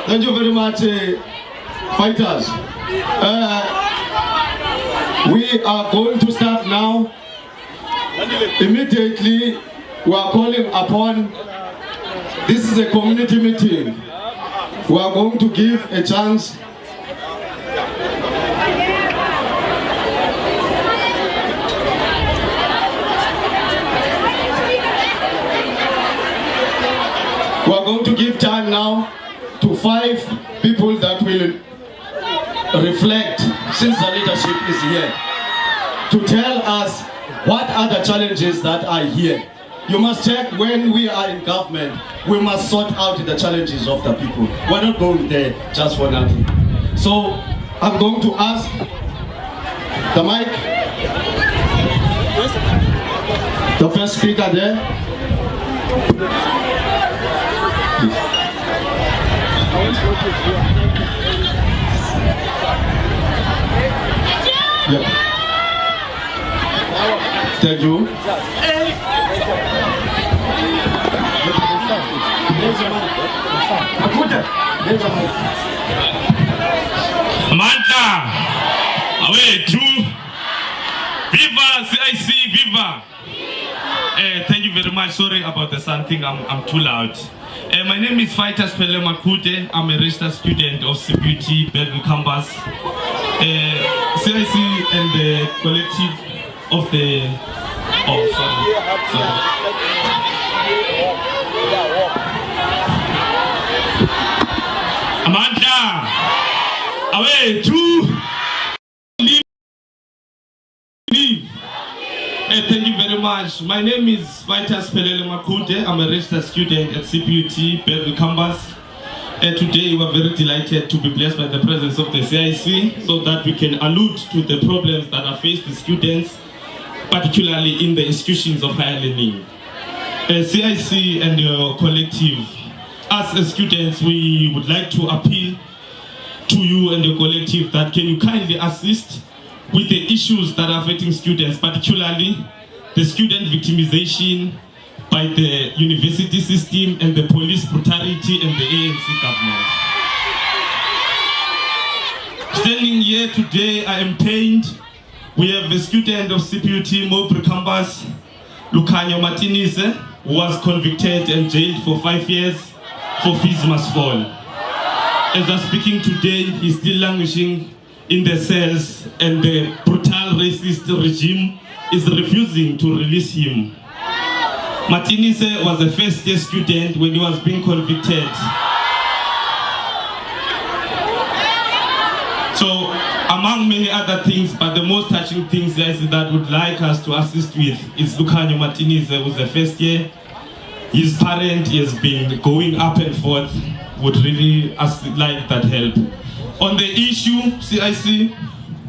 Thank you very much, fighters. We are going to start now. Immediately, we are calling upon, this is a community meeting. We are going to give a chance we are going to give time now to 5 people that will reflect, since the leadership is here, to tell us what are the challenges that are here. You must check, when we are in government, we must sort out the challenges of the people. We're not going there just for nothing. So I'm going to ask the mic, the first speaker there. Yeah. Thank you. Manta, away true. Viva CIC, viva. Thank you very much. Sorry about the sound thing. I'm too loud. My name is Fighter Spele Makute. I'm a registered student of CPUT Belleville campus. CIC and the collective of the. Oh, sorry. Amanda, away to leave. Thank you very much. My name is Fighter Spele Makute. I'm a registered student at CPUT Belleville campus. Today we are very delighted to be blessed by the presence of the CIC, so that we can allude to the problems that are faced with students, particularly in the institutions of higher learning. CIC and your collective, as students, we would like to appeal to you and your collective that can you kindly assist with the issues that are affecting students, particularly the student victimization by the university system and the police brutality and the ANC government. Standing here today, I am pained. We have a student of CPUT Mobile campus, Lucanio Martinez, who was convicted and jailed for 5 years for fees must fall. As I'm speaking today, he's still languishing in the cells, and the brutal racist regime is refusing to release him. Martinez was a first-year student when he was being convicted. So, among many other things, but the most touching things that would like us to assist with is Lucanio Martinez, who's a first year. His parent has been going up and forth, would really like that help. On the issue, CIC,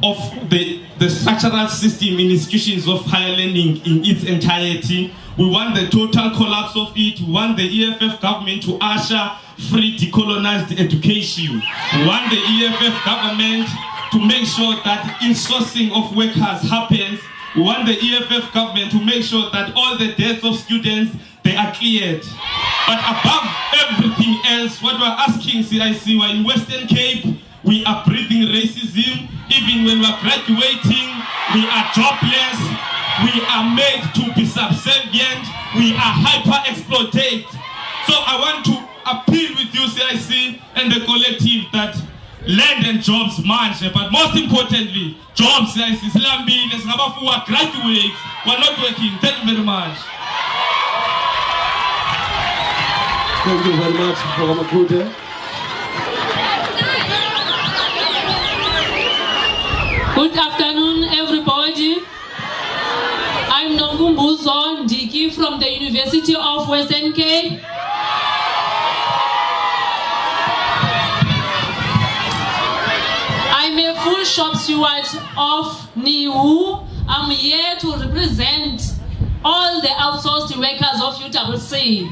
of the structural system in institutions of higher learning in its entirety, we want the total collapse of it. We want the EFF government to usher free decolonized education. We want the EFF government to make sure that insourcing of workers happens. We want the EFF government to make sure that all the deaths of students, they are cleared. But above everything else, what we're asking CIC, we're in Western Cape, we are breathing racism. Even when we're graduating, we are jobless. We are made to be subservient. We are hyper-exploited. So I want to appeal with you, CIC, and the collective that land and jobs manage, but most importantly, jobs, CIC, Slambin, who are graduates, who are not working. Thank you very much. Thank you very much, Makute. Good afternoon, everybody. I'm Nongumbuzo Ndiki from the University of Western Cape. I'm a full shop steward of NIU. I'm here to represent all the outsourced workers of UWC.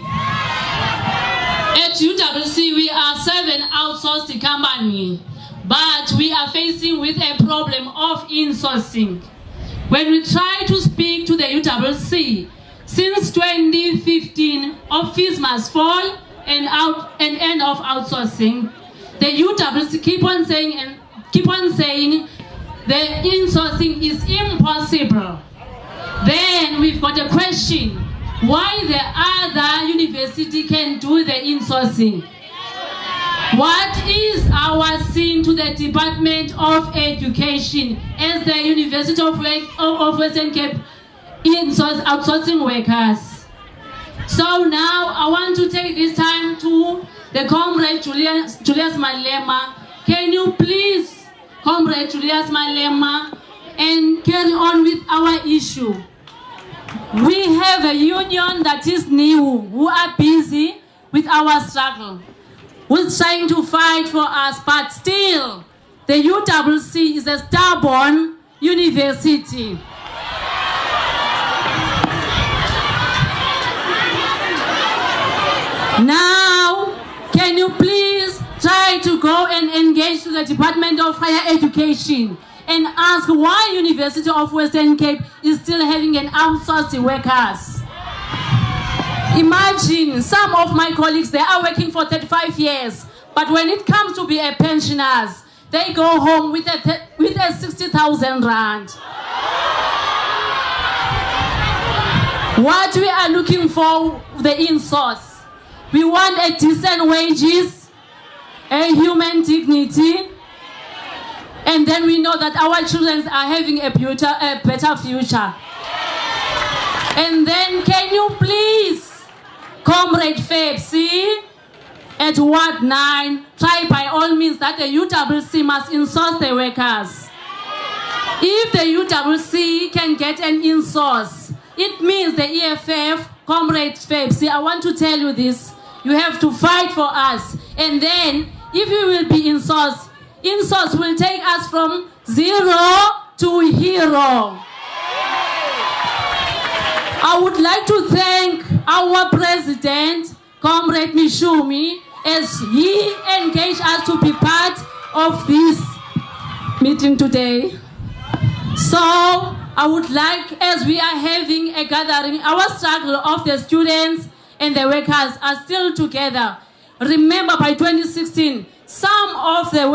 At UWC, we are 7 outsourced companies. But we are facing with a problem of insourcing. When we try to speak to the UWC, since 2015, fees must fall and end of outsourcing. the UWC keep on saying the insourcing is impossible. Then we've got a question. Why the other university can do the insourcing? What is our sin to the Department of Education as the University of Western Cape outsourcing workers? So now I want to take this time to the comrade Julius Malema. Can you please, comrade Julius Malema, and carry on with our issue? We have a union that is new, who are busy with our struggle, who's trying to fight for us, but still, the UWC is a stubborn university. Now, can you please try to go and engage to the Department of Higher Education and ask why University of Western Cape is still having an outsourced workers? Imagine some of my colleagues, they are working for 35 years, but when it comes to be a pensioners, they go home with a 60,000 rand. What we are looking for, the in-source. We want a decent wages, a human dignity, and then we know that our children are having a better future. And then can you please, Comrade Febsi, at Ward 9, try by all means that the UWC must in-source the workers. If the UWC can get an in-source, it means the EFF, Comrade Febsi, I want to tell you this, you have to fight for us. And then, if you will be in-source will take us from 0 to hero. I would like to thank our president, Comrade Mishumi, as he engaged us to be part of this meeting today. So, I would like, as we are having a gathering, our struggle of the students and the workers are still together. Remember, by 2016, some of the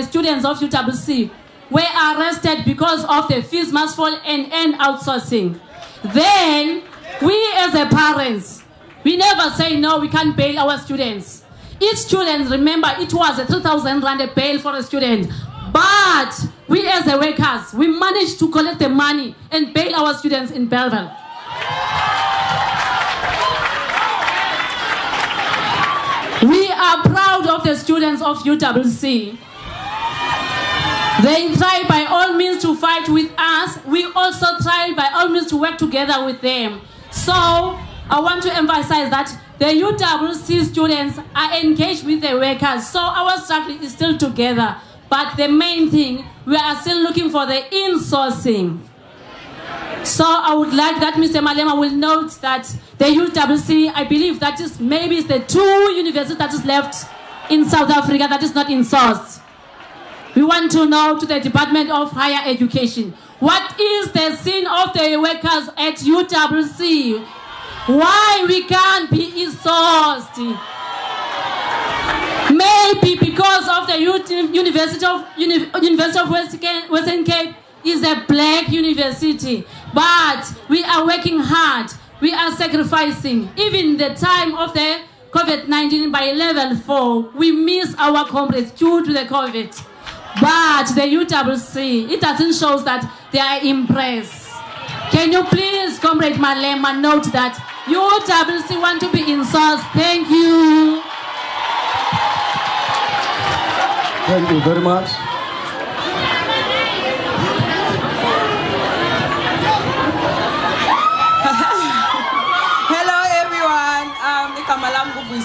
students of UWC were arrested because of the fees must fall and outsourcing. Then, we as the parents, we never say no, we can't bail our students. Each student, remember, it was a 3,000 rand a bail for a student. But we as the workers, we managed to collect the money and bail our students in Belleville. We are proud of the students of UWC. They try by all means to fight with us. We also try by all means to work together with them. So I want to emphasize that the UWC students are engaged with the workers. So our struggle is still together. But the main thing, we are still looking for the in-sourcing. So I would like that Mr. Malema will note that the UWC, I believe that is maybe the 2 universities that is left in South Africa that is not in-sourced. We want to know to the Department of Higher Education, what is the sin of the workers at UWC? Why we can't be in-sourced? Maybe because of the University of Western Cape is a black university. But we are working hard. We are sacrificing. Even the time of the COVID-19 by level 4, we miss our comrades due to the COVID. But the UWC, it doesn't show that they are impressed. Can you please, Comrade Malema, note that UWC want to be in-source? Thank you. Thank you very much.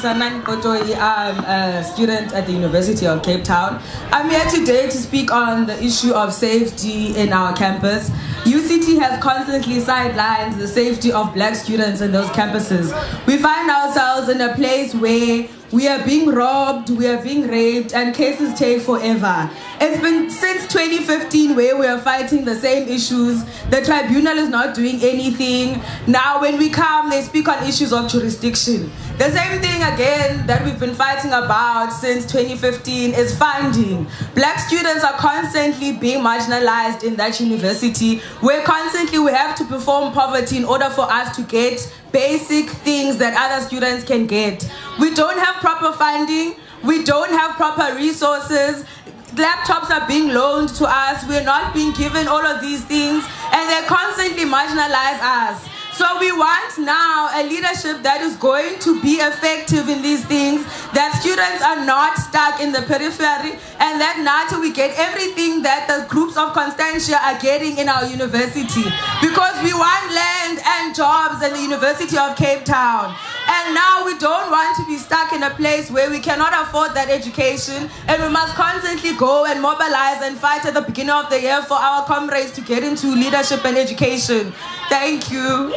I'm a student at the University of Cape Town. I'm here today to speak on the issue of safety in our campus. UCT has constantly sidelined the safety of black students in those campuses. We find ourselves in a place where we are being robbed, we are being raped, and cases take forever. It's been since 2015 where we are fighting the same issues. The tribunal is not doing anything. Now when we come, they speak on issues of jurisdiction. The same thing again that we've been fighting about since 2015 is funding. Black students are constantly being marginalized in that university, where constantly we have to perform poverty in order for us to get basic things that other students can get. We don't have proper funding, we don't have proper resources, laptops are being loaned to us, we're not being given all of these things, and they constantly marginalize us. So we want now a leadership that is going to be effective in these things, that students are not stuck in the periphery, and that now we get everything that the groups of Constantia are getting in our university. Because we want land and jobs in the University of Cape Town. And now we don't want to be stuck in a place where we cannot afford that education, and we must constantly go and mobilize and fight at the beginning of the year for our comrades to get into leadership and education. Thank you.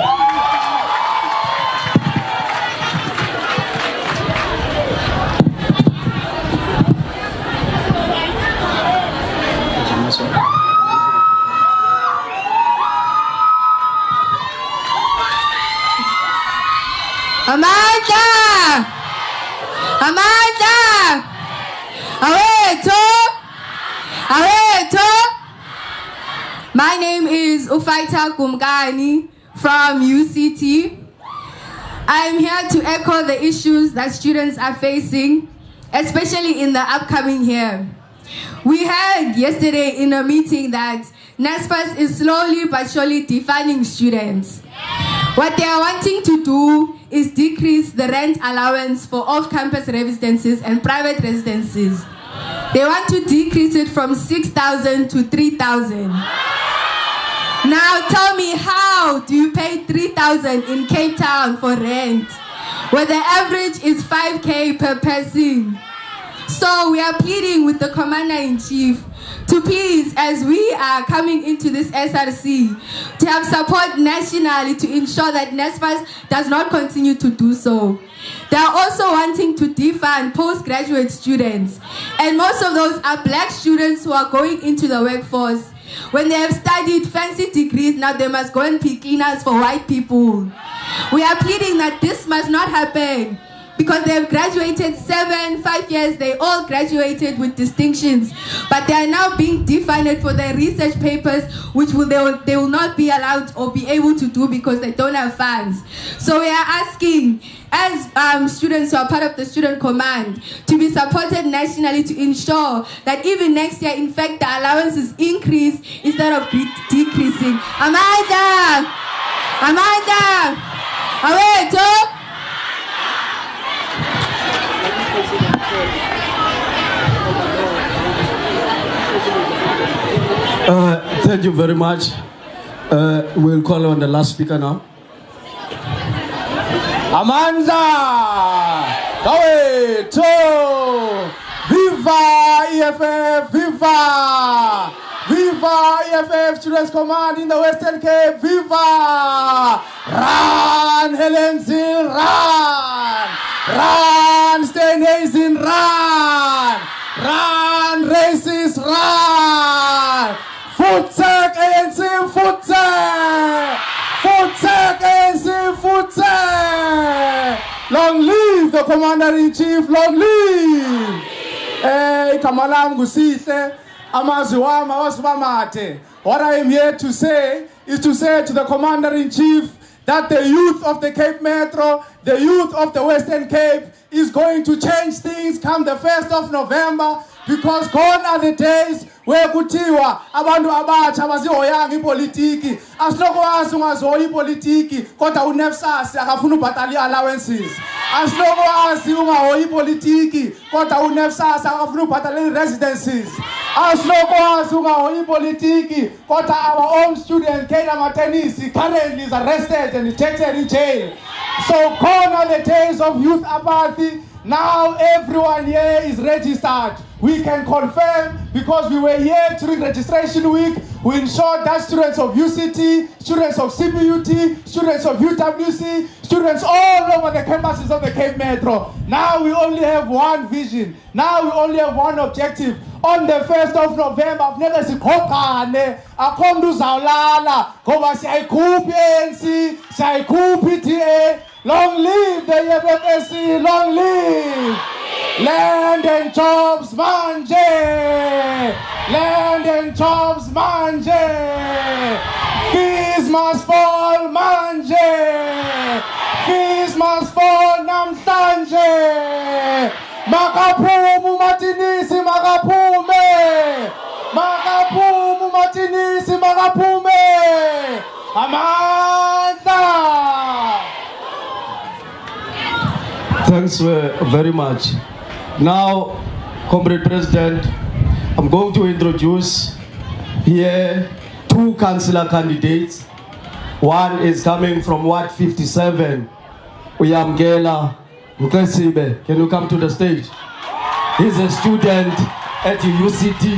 Amanda! Amanda! Aweto! My name is Ufaita Kumgani from UCT. I'm here to echo the issues that students are facing, especially in the upcoming year. We heard yesterday in a meeting that NSFAS is slowly but surely defunding students. What they are wanting to do is decrease the rent allowance for off-campus residences and private residences. They want to decrease it from 6,000 to 3,000. Now tell me, how do you pay 3,000 in Cape Town for rent, where the average is 5K per person? So we are pleading with the Commander-in-Chief to please, as we are coming into this SRC, to have support nationally to ensure that NSFAS does not continue to do so. They are also wanting to defund postgraduate students, and most of those are black students who are going into the workforce. When they have studied fancy degrees, now they must go and be cleaners for white people. We are pleading that this must not happen, because they have graduated 5 years, they all graduated with distinctions, but they are now being defunded for their research papers, which they will not be allowed or be able to do because they don't have funds. So we are asking, as students who are part of the student command, to be supported nationally to ensure that even next year, in fact, the allowances increase instead of decreasing. Amanda! Aweto! Thank you very much. We'll call on the last speaker now. Amanda! Aweto! Viva EFF! Viva! Viva EFF Students Command in the Western Cape! Viva! Run, Helen Zil, run! Run, Steinhazen, run! Run, racist, run! Futsek, ANC, futsek! Futsek, ANC, futsek! Long live the Commander-in-Chief, long live! Hey, Kamalam Gusihle, Amaziwama Wasbamate. What I am here to say is to say to the Commander-in-Chief that the youth of the Cape Metro, the youth of the Western Cape is going to change things come the 1st of November, because gone are the days where kuthiwa abantu abatsha abazihoyanga ipolitiki, asilokwazi ungazihoyi ipolitiki kodwa uNEFSAS akafuna ubhatala i-allowances, asilokwazi ungahoyi ipolitiki kodwa uNEFSAS akafuna ubhatala i-residences, asilokwazi ungahoyi ipolitiki kodwa our own student Kayla Matenisi currently is arrested and detected in jail. So gone are the days of youth apathy. Now everyone here is registered. We can confirm, because we were here during registration week, we ensured that students of UCT, students of CPUT, students of UWC, students all over the campuses of the Cape Metro. Now we only have one vision. Now we only have one objective. On the 1st of November, funeka sikhoqane, akho mntu uzawulala ngoba siyayikhupha i-ANC, siyayikhupha i-DA. Long live the EFFSC, long live! Land and jobs, manje! Land and jobs, manje! Fees must fall, manje! Fees must fall, namhlanje! Makaphumu matinisi, makaphume! Makaphumu matinisi, makaphume! Amandla! Thanks very much. Now, Comrade President, I'm going to introduce here 2 councillor candidates. One is coming from Ward 57, Uyamgela Mukesibe. Can you come to the stage? He's a student at UCT,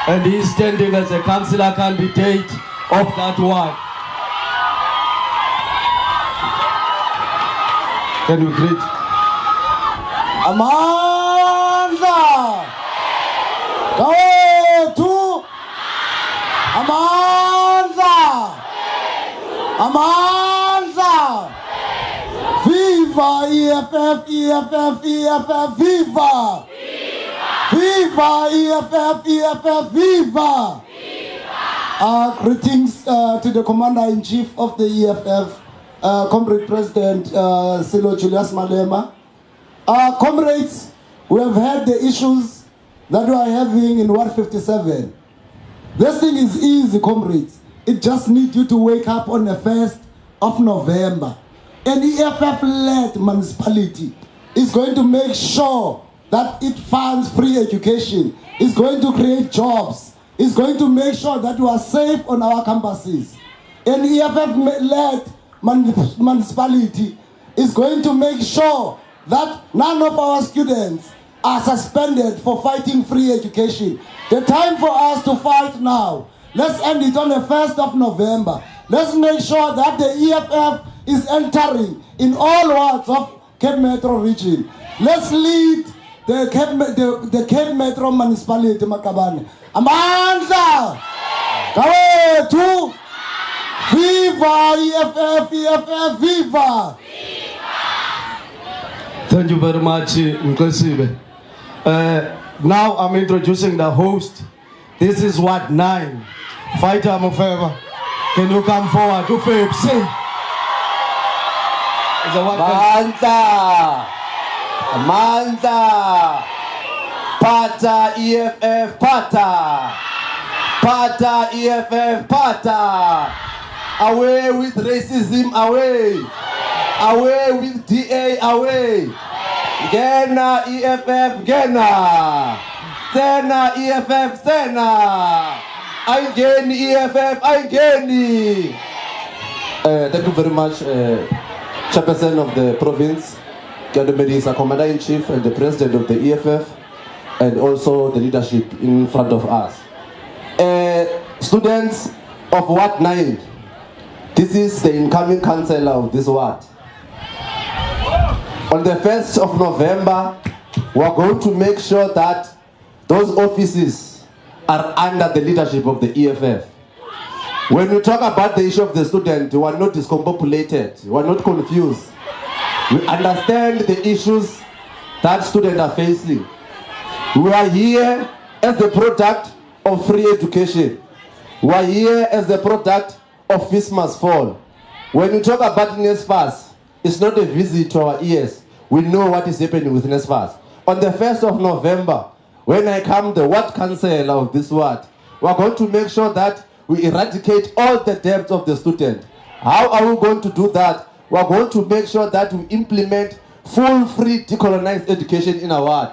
and he's standing as a councillor candidate of that ward. Can we greet? Amandla! Go to Amandla! Amandla! Viva EFF, EFF, EFF, viva! Viva EFF, EFF, viva! Greetings to the Commander-in-Chief of the EFF, Comrade President Silo Julius Malema. Comrades, we have heard the issues that we are having in Ward 57. This thing is easy, comrades. It just needs you to wake up on the 1st of November. An EFF-led municipality is going to make sure that it funds free education, is going to create jobs, is going to make sure that we are safe on our campuses. An EFF-led municipality is going to make sure that none of our students are suspended for fighting free education. The time for us to fight now. Let's end it on the 1st of November. Let's make sure that the EFF is entering in all wards of Cape Metro region. Let's lead the Cape Metro municipality, Makabane. Amandla! Kawe tu! Viva EFF, EFF, viva! Thank you very much, Mkosibe. Now I'm introducing the host. This is Ward 9. Fighter Mofeva. Can you come forward to Febsi? Manta! Manta! Pata EFF, Pata! Pata EFF, Pata! Away with racism, away! Away with DA, away! Gena EFF, Gena! Sena EFF, Sena! Aingeni EFF, Aingeni! Thank you very much, Chairperson of the province, Gademedisa, Commander-in-Chief, and the President of the EFF, and also the leadership in front of us. Students of Ward 9, this is the incoming councillor of this ward. On the 1st of November, we are going to make sure that those offices are under the leadership of the EFF. When we talk about the issue of the student, we are not discombobulated, we are not confused. We understand the issues that students are facing. We are here as the product of free education. We are here as the product of fees must fall. When we talk about NSFAS, it's not a visit to our ears. We know what is happening with NSFAS. On the 1st of November, when I come the ward councillor of this ward, we are going to make sure that we eradicate all the debts of the student. How are we going to do that? We are going to make sure that we implement full free decolonized education in our ward.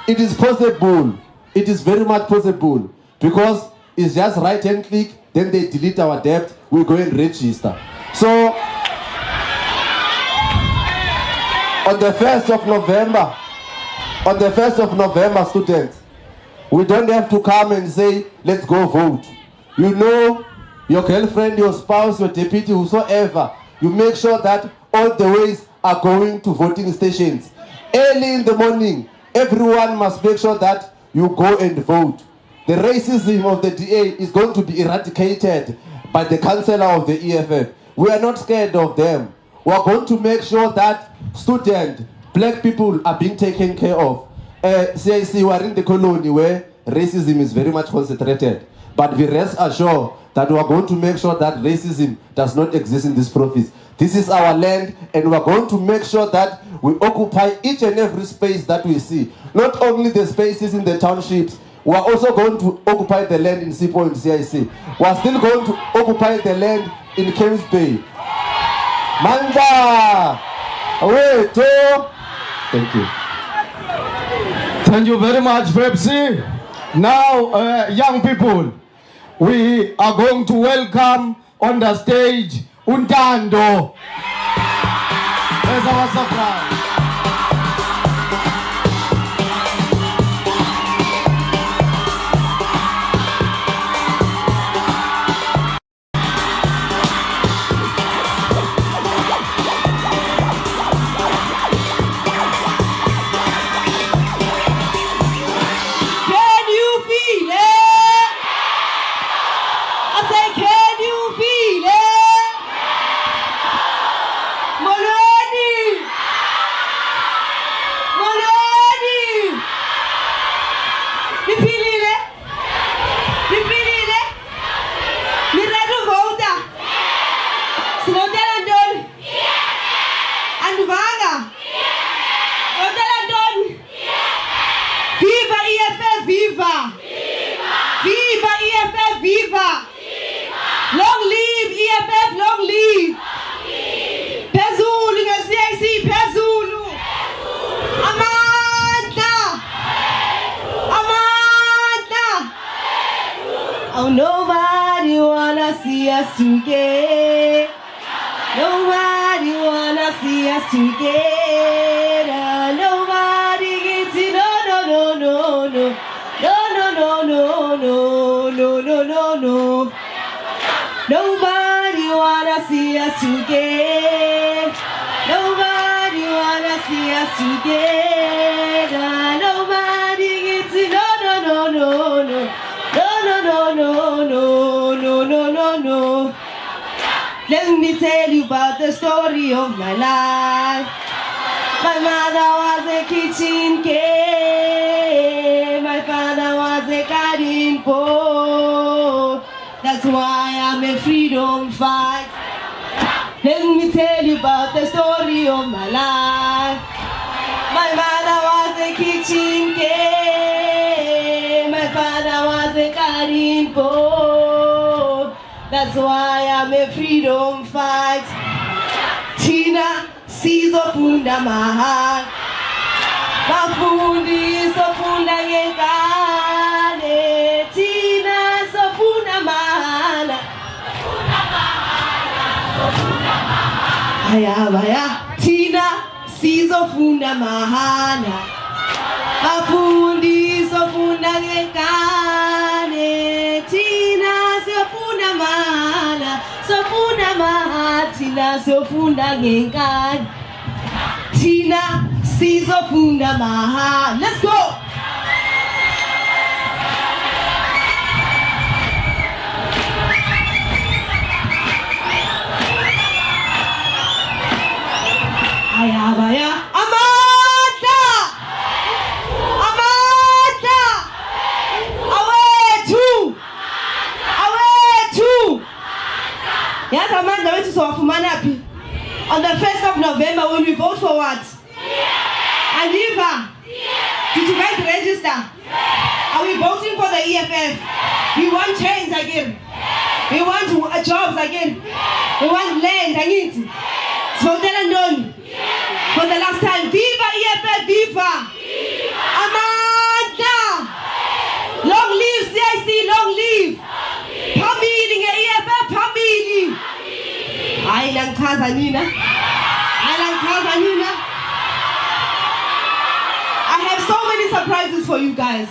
It is possible. It is very much possible. Because it's just right-hand click, then they delete our debt, we go and register. So, on the 1st of November, students, we don't have to come and say, let's go vote. You know, your girlfriend, your spouse, your deputy, whosoever, you make sure that all the ways are going to voting stations. Early in the morning, everyone must make sure that you go and vote. The racism of the DA is going to be eradicated by the councillor of the EFF. We are not scared of them. we are going to make sure that students, black people are being taken care of. CIC, we are in the colony where racism is very much concentrated. But we rest assured that we are going to make sure that racism does not exist in this province. This is our land, and we are going to make sure that we occupy each and every space that we see. Not only the spaces in the townships, we are also going to occupy the land in CPUT and CIC. We are still going to occupy the land in Kings Bay. Manda! Away to... Thank you. Thank you very much, Pepsi. Now, young people, we are going to welcome on the stage Untando as our surprise. Oh, nobody wanna see us together. Nobody wanna see us together. Nobody gets it. No, no, no, no, no. No, no, no, no, no, no, no, no, no. Nobody wanna see us together. Nobody wanna see us together. Nobody gets it. No, no, no, no, no. No, no, no, no, no, no, no, no. Let me tell you about the story of my life. My mother was a kitchen maid. My father was a garden boy. That's why I'm a freedom fighter. Let me tell you about the story of my life. My mother was a kitchen maid. My father was a garden boy. That's why I'm a freedom fighter. Tina sizofunda mahali. Bafundi sofunda ngengane. Tina sofunda mahala. Haya baya. Tina sizofunda mahala. Bafundi sofunda ngengane. Tina sofunda mahala. Sofunda mahala. Tina sofunda ngengane. Tina sizofunda mahala. Let's go. Aya baya. Amanda. Amanda. Awetu. Awetu. Yes, Amanda, went to Swafumanapi on the 1st of November when we vote for what? Aniva. Did you guys register? Are we voting for the EFF? We want change again. We want jobs again. We want land again. So tell them for the last time. Viva EFF, viva! Amanda! Long live CIC, long live! Pamili nga EFF, pamili! Island Tanzania. Island Tanzania. I have so many surprises for you guys.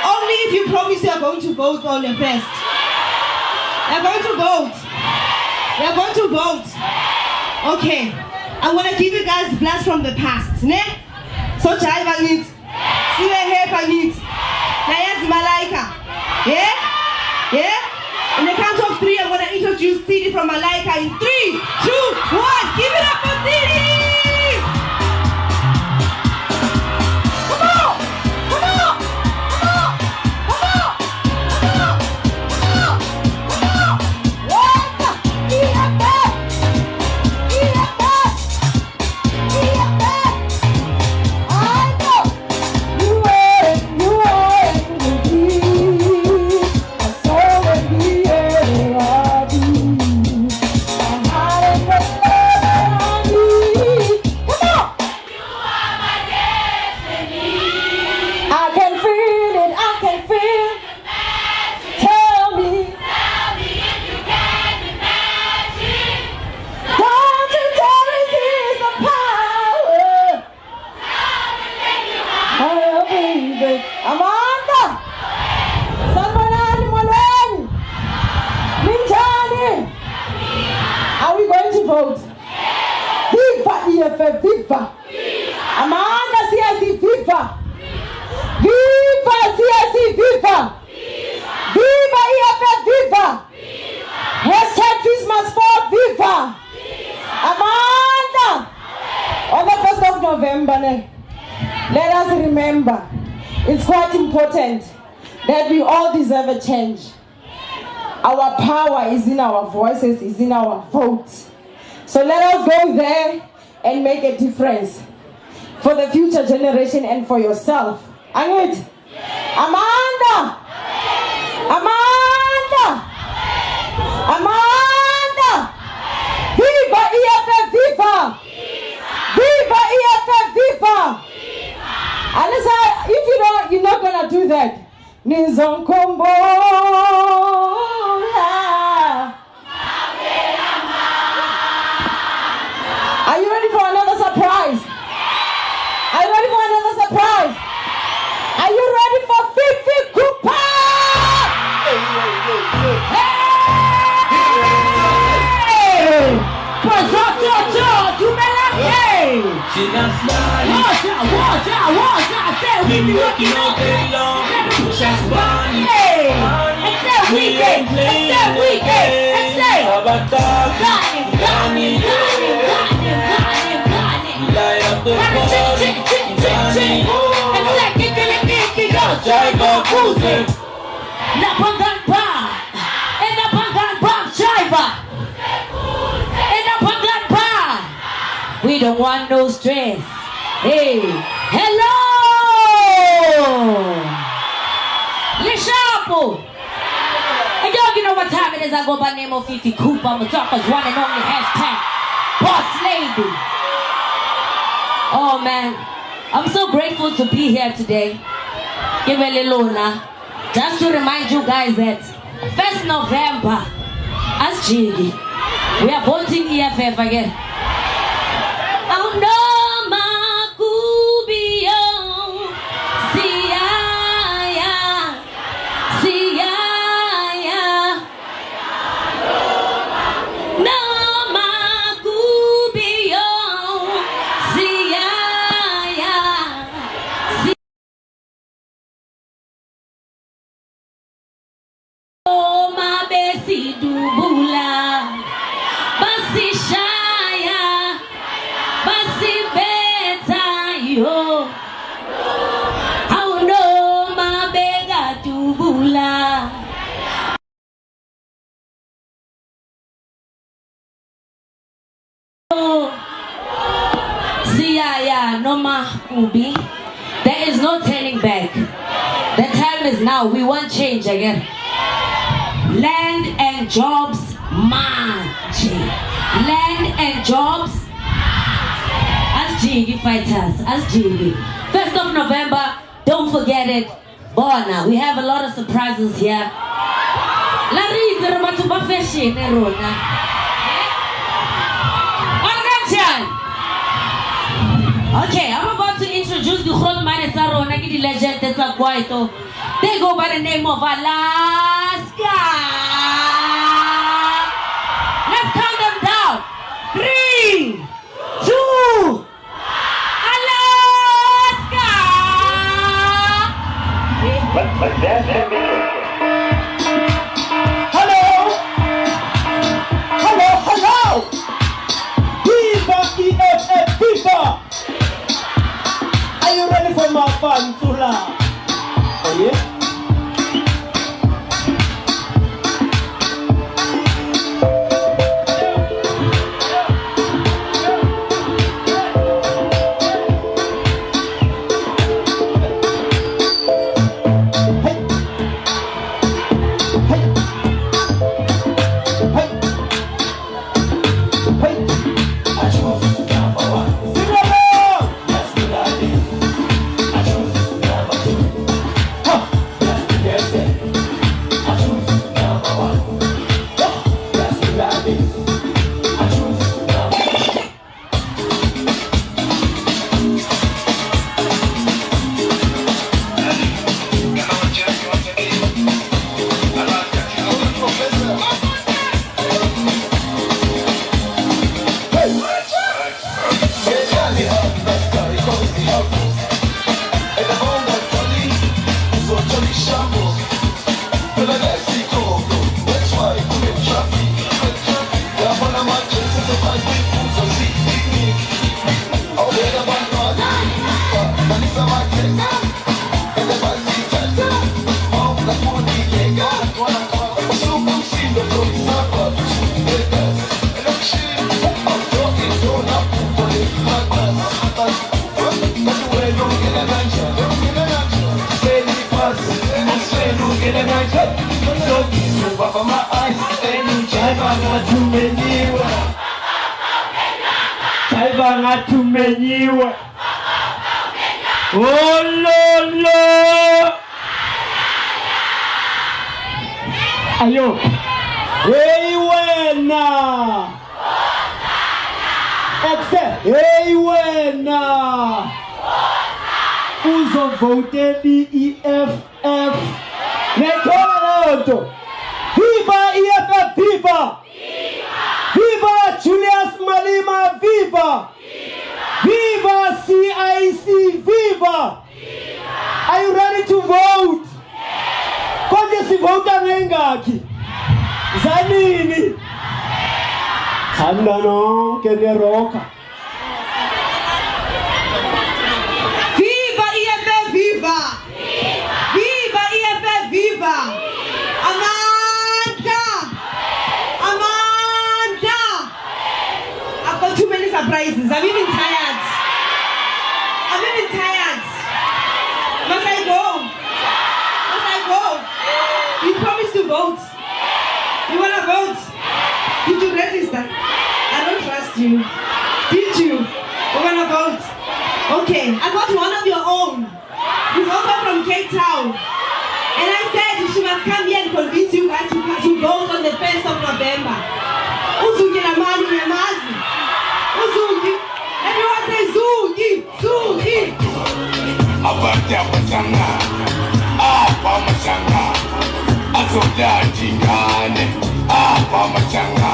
Only if you promise you are going to vote on the best. You're going to vote. You're going to vote. Okay. I'm going to give you guys blast from the past. Ne? So Chaiva needs. See where Hepa needs. Nayas Malaika. Yeah? Yeah? In the count of 3, I'm going to introduce CD from Malaika in 3, 2, 1. Amanda! Sanibonani molweni! Ninjani? Are we going to vote? Viva EFF, viva! Amanda, CIC, viva! Viva CIC, viva! Viva EFF, viva! Hashtag fees must fall, viva! Amanda! On the 1st of November, let us remember, it's quite important that we all deserve a change. Our power is in our voices, is in our votes. So let us go there and make a difference for the future generation and for yourself. Angit? Amanda! Amanda! Amanda! Viva EFF, viva! Viva EFF, viva! Alisa, if you're not gonna do that. Nizonkombola. Are you ready for another surprise? Are you ready for another surprise? Are you ready for 50 Cooper? We be working all day long, push us bunny. We ain't playing no games. Sabatak, Johnny, light up the party, Johnny. Jiva, who's it? Napangan pa, napangan pa, Jiva. Napangan pa. We don't want no stress. Hey, hello. Lishapo. And y'all know what time it is. I go by name of 50 Cooper. I'm a talker's one and only hashtag Boss Lady. Oh man, I'm so grateful to be here today. Give a little Luna. Just to remind you guys that 1st November, as Jiggy, we are voting EFF again. Oh no. There is no turning back. The time is now. We want change again. Land and jobs marching. Land and jobs. As Jiggy fighters. As Jiggy. 1st of November. Don't forget it. Bona. We have a lot of surprises here. Okay, I'm about to introduce the whole man Sarona, the legend that's a Guaito. They go by the name of Alaska. Let's count them down. 3, 2, Alaska. Hello! Hello, hello! Viva EFF, viva! Are you ready for my fun to laugh? Oh yeah? umenyiwe. Oh Lolo. Ayo. Hey wena. Accept. Hey wena. Uzo vote EFF. Nekolo. Viva EFF, viva! Viva Julius Malema, viva! Viva CIC, viva! Are you ready to vote? Konje si vota ngengaki? Zanini? Handano keneroka. Viva EFF, viva! Viva EFF, viva! Amanda! Amanda! I've got too many surprises. I'm even tired. I'm even tired. Must I go? Must I go? You promised to vote. You wanna vote? Did you register? I don't trust you. Did you? You wanna vote? Okay, I got one of your own. He's also from Cape Town. And I said she must come here and convince you guys to vote on the 1st of November. Uzuki na mali nyamazi. Uzuki. Everyone say Zuki. Zuki. Abata masanga. Apa masanga. Asoda jingane. Apa masanga.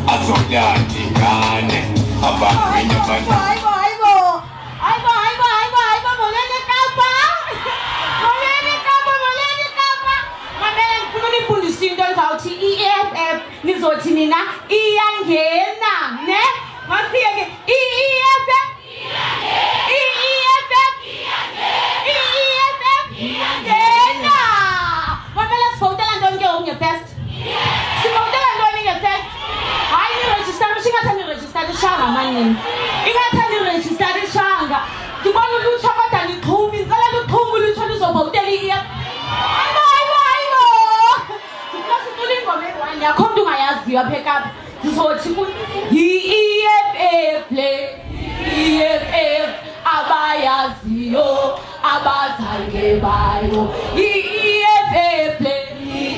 Asoda jingane. Apa kwenye banda. EFF nizothi nina iyangena ne masiyeke EFF iyangena mabela sifotela ntoni ke unge first sifotela ntoni ke first hayi ni register singathani register ishanga manini ingathani register ishanga ngibona ulutsha kodwa niqhumi ngicela luqhume ulutsha luzovotela EFF yakho umuntu ungayaziyo pick up sizothi yi-EFF le EFF abayaziyo abazange bayo yi-EFF le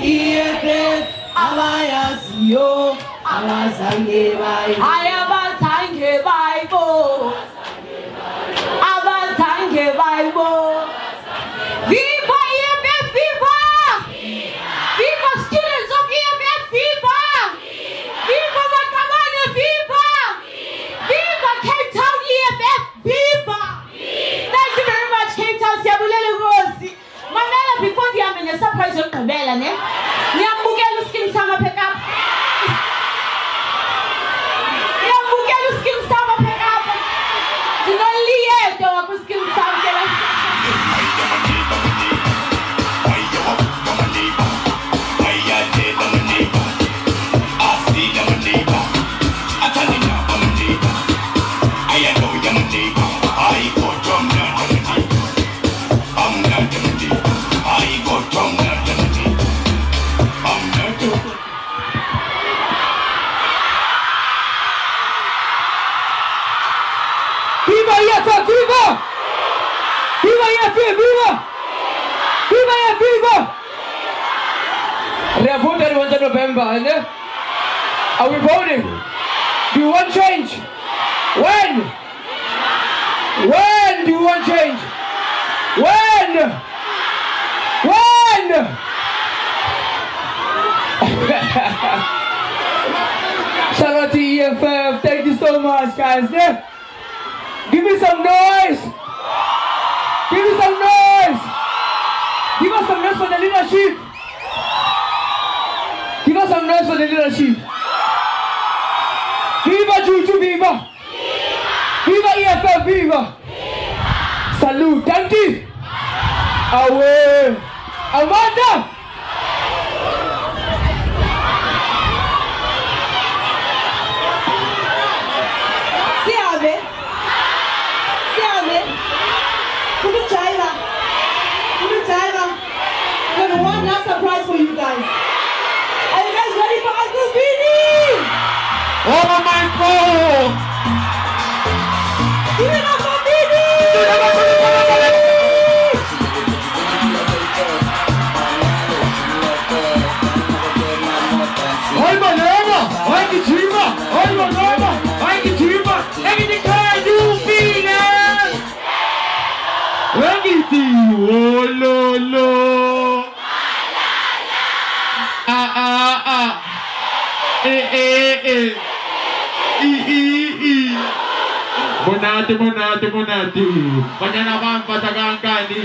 EFF abayaziyo abazange bayo hayi abazange bayo abazange bayo viva EFF viva viva students of EFF viva viva Makamane viva viva Cape Town EFF viva thank you very much Cape Town siyabulele Nkosi mamela before ndihambe nesurprise yokugqibela ne niyambukela uSkim Sama pick up niyambukela uSkim Sama pick up ndinoliyedo wakuSkim Sama ke Viva! Viva EFF! Viva! Viva EFF! Viva! They are voting on November, and are we voting? Do you want change? When? When do you want change? When? When? Shout out to EFF. Thank you so much, guys. Give me some noise. Give me some noise. Give us some noise for the leadership. Give us some noise for the leadership. Viva Juju, viva. Viva EFF, viva. Salute, thank you. Away. Amanda. One last surprise for you guys. Are you guys ready for Uncle Vinny? Oh my God! Wengiti, oh lo lo. Monate. Banyana bang patagangkani.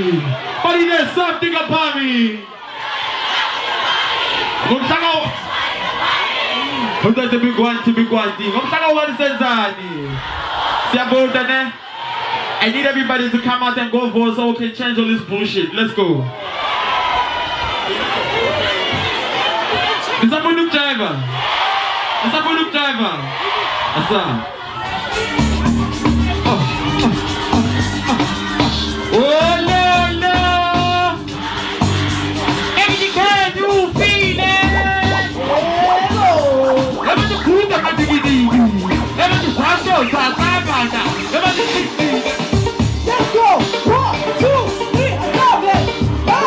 But there's something about me. Ngomsaka. Who's the big one? Ngomsaka what is Zani? Siabota ne? I need everybody to come out and go vote so we can change all this bullshit. Let's go. Is that for Luke driver? Asa. Oh no no! Everything can you feel it? Never to cool the diggy. Never to wash your sasabana. Never to fix. Let's go! 1, 2, 3, stop it! Go!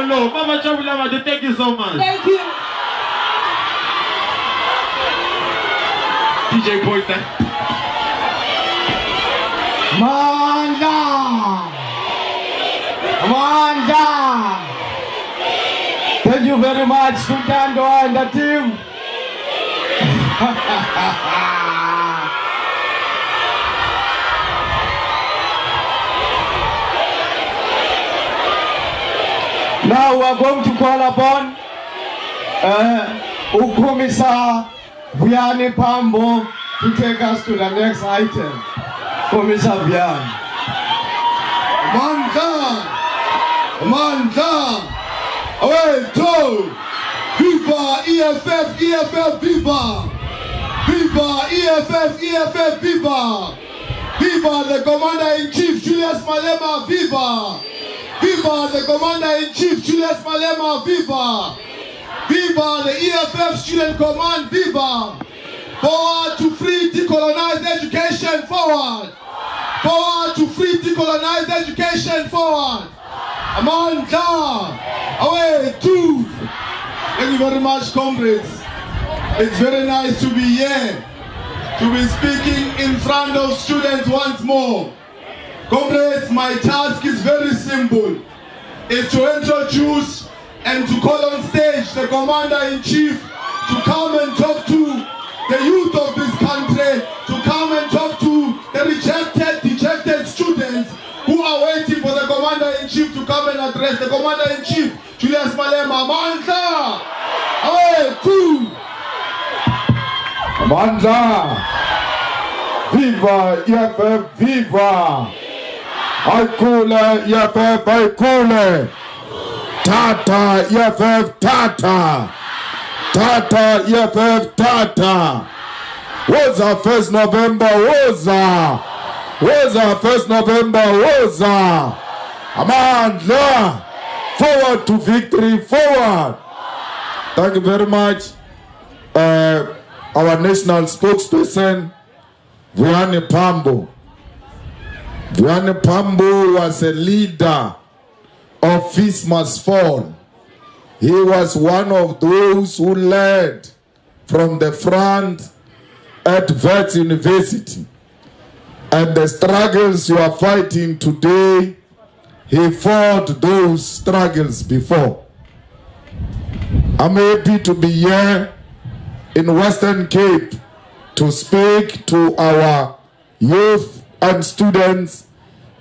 No. Mama Chabulama, thank you so much. Thank you. DJ Pointer. Manda. Thank you very much, Sultando and the team. Now we are going to call upon Ukomisa Vianney Pambo to take us to the next item. Komisa Vianney. Manda. Away, two. Viva EFF, viva. Viva EFF, viva. Viva the Commander-in-Chief, Julius Malema, viva. Viva the Commander-in-Chief, Julius Malema, viva! Viva the EFF Student Command, viva! Forward to free decolonized education, forward! Forward to free decolonized education, forward! Amanda! Away, two! Thank you very much, comrades. It's very nice to be here, to be speaking in front of students once more. Comrades, my task is very simple. It's to introduce and to call on stage the Commander-in-Chief to come and talk to the youth of this country, to come and talk to the dejected students who are waiting for the Commander-in-Chief to come and address. The Commander-in-Chief, Julius Malema. Manda! Away, two! Manda! Viva, EFF, viva! Aikule, EFF, Aikule. Tata, EFF, Tata. Tata, EFF, Tata. Woza 1st November, Woza. Woza 1st November, Woza. Amandla. Forward to victory, forward. Thank you very much. Our national spokesperson, Vianney Pambo. Vianney Pambo was a leader of Feast Must Fall. He was one of those who led from the front at Wits University. And the struggles you are fighting today, he fought those struggles before. I'm happy to be here in Western Cape to speak to our youth and students,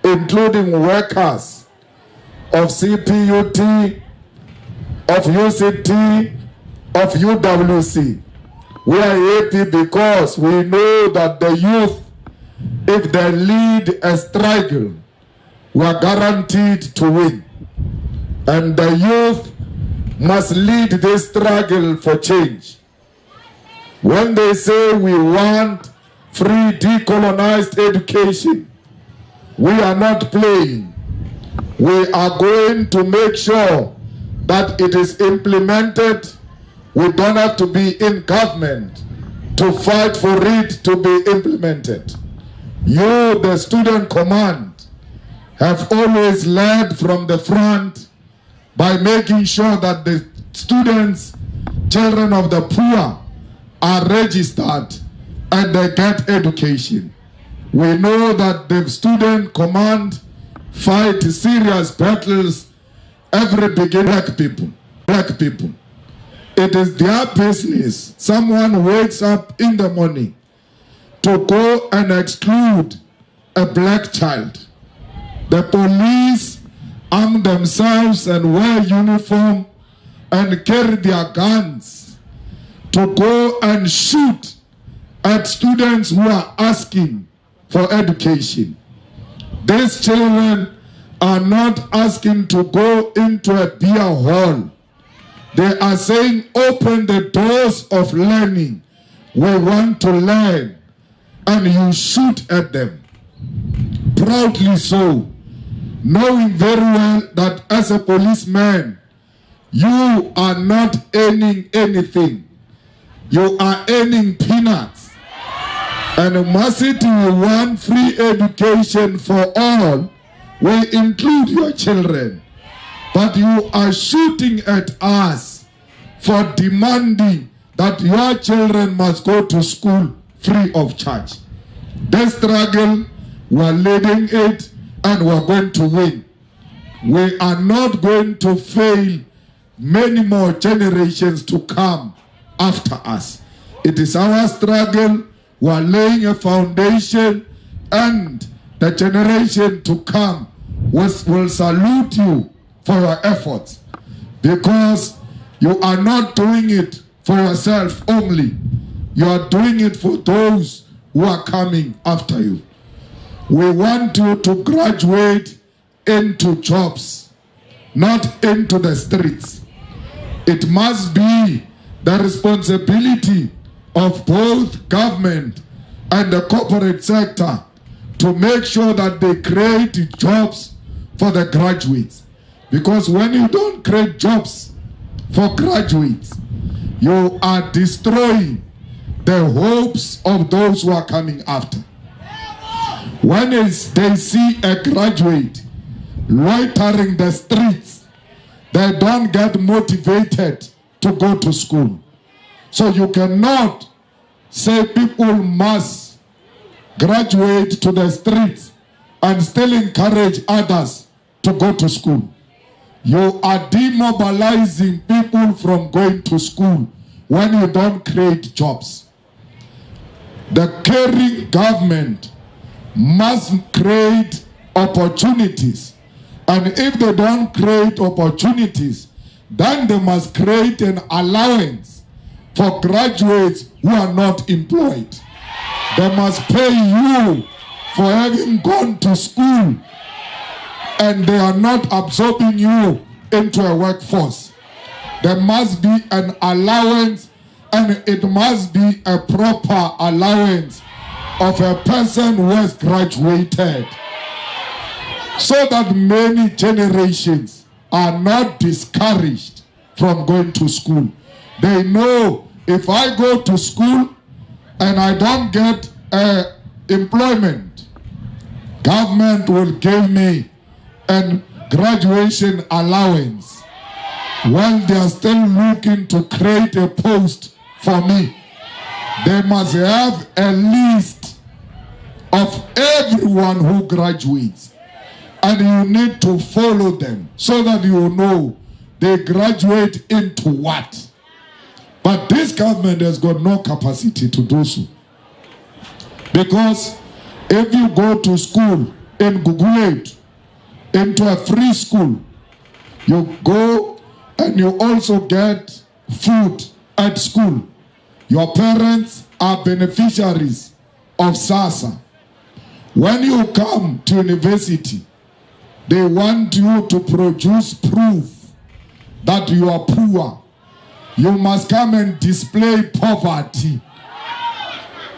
including workers of CPUT, of UCT, of UWC. We are happy because we know that the youth, if they lead a struggle, we are guaranteed to win. And the youth must lead this struggle for change. When they say we want free decolonized education, we are not playing. We are going to make sure that it is implemented. We don't have to be in government to fight for it to be implemented. You, the student command, have always led from the front by making sure that the students, children of the poor, are registered and they get education. We know that the student command fight serious battles every beginning. Black people. It is their business. Someone wakes up in the morning to go and exclude a black child. The police arm themselves and wear uniform and carry their guns to go and shoot at students who are asking for education. These children are not asking to go into a beer hall. They are saying, open the doors of learning. We want to learn. And you shoot at them. Proudly so, knowing very well that as a policeman, you are not earning anything. You are earning peanuts. And must we want free education for all, we include your children. But you are shooting at us for demanding that your children must go to school free of charge. This struggle, we're leading it and we're going to win. We are not going to fail many more generations to come after us. It is our struggle. We're laying a foundation, and the generation to come will salute you for your efforts, because you are not doing it for yourself only. You are doing it for those who are coming after you. We want you to graduate into jobs, not into the streets. It must be the responsibility of both government and the corporate sector to make sure that they create jobs for the graduates. Because when you don't create jobs for graduates, you are destroying the hopes of those who are coming after. When they see a graduate loitering the streets, they don't get motivated to go to school. So you cannot say people must graduate to the streets and still encourage others to go to school. You are demobilizing people from going to school when you don't create jobs. The caring government must create opportunities. And if they don't create opportunities, then they must create an allowance for graduates who are not employed. They must pay you for having gone to school and they are not absorbing you into a workforce. There must be an allowance, and it must be a proper allowance of a person who has graduated, so that many generations are not discouraged from going to school. They know, if I go to school and I don't get employment, government will give me a graduation allowance while they are still looking to create a post for me. They must have a list of everyone who graduates, and you need to follow them so that you know they graduate into what. But this government has got no capacity to do so. Because if you go to school in Gugulet, into a free school, you go and you also get food at school. Your parents are beneficiaries of SASSA. When you come to university, they want you to produce proof that you are poor. You must come and display poverty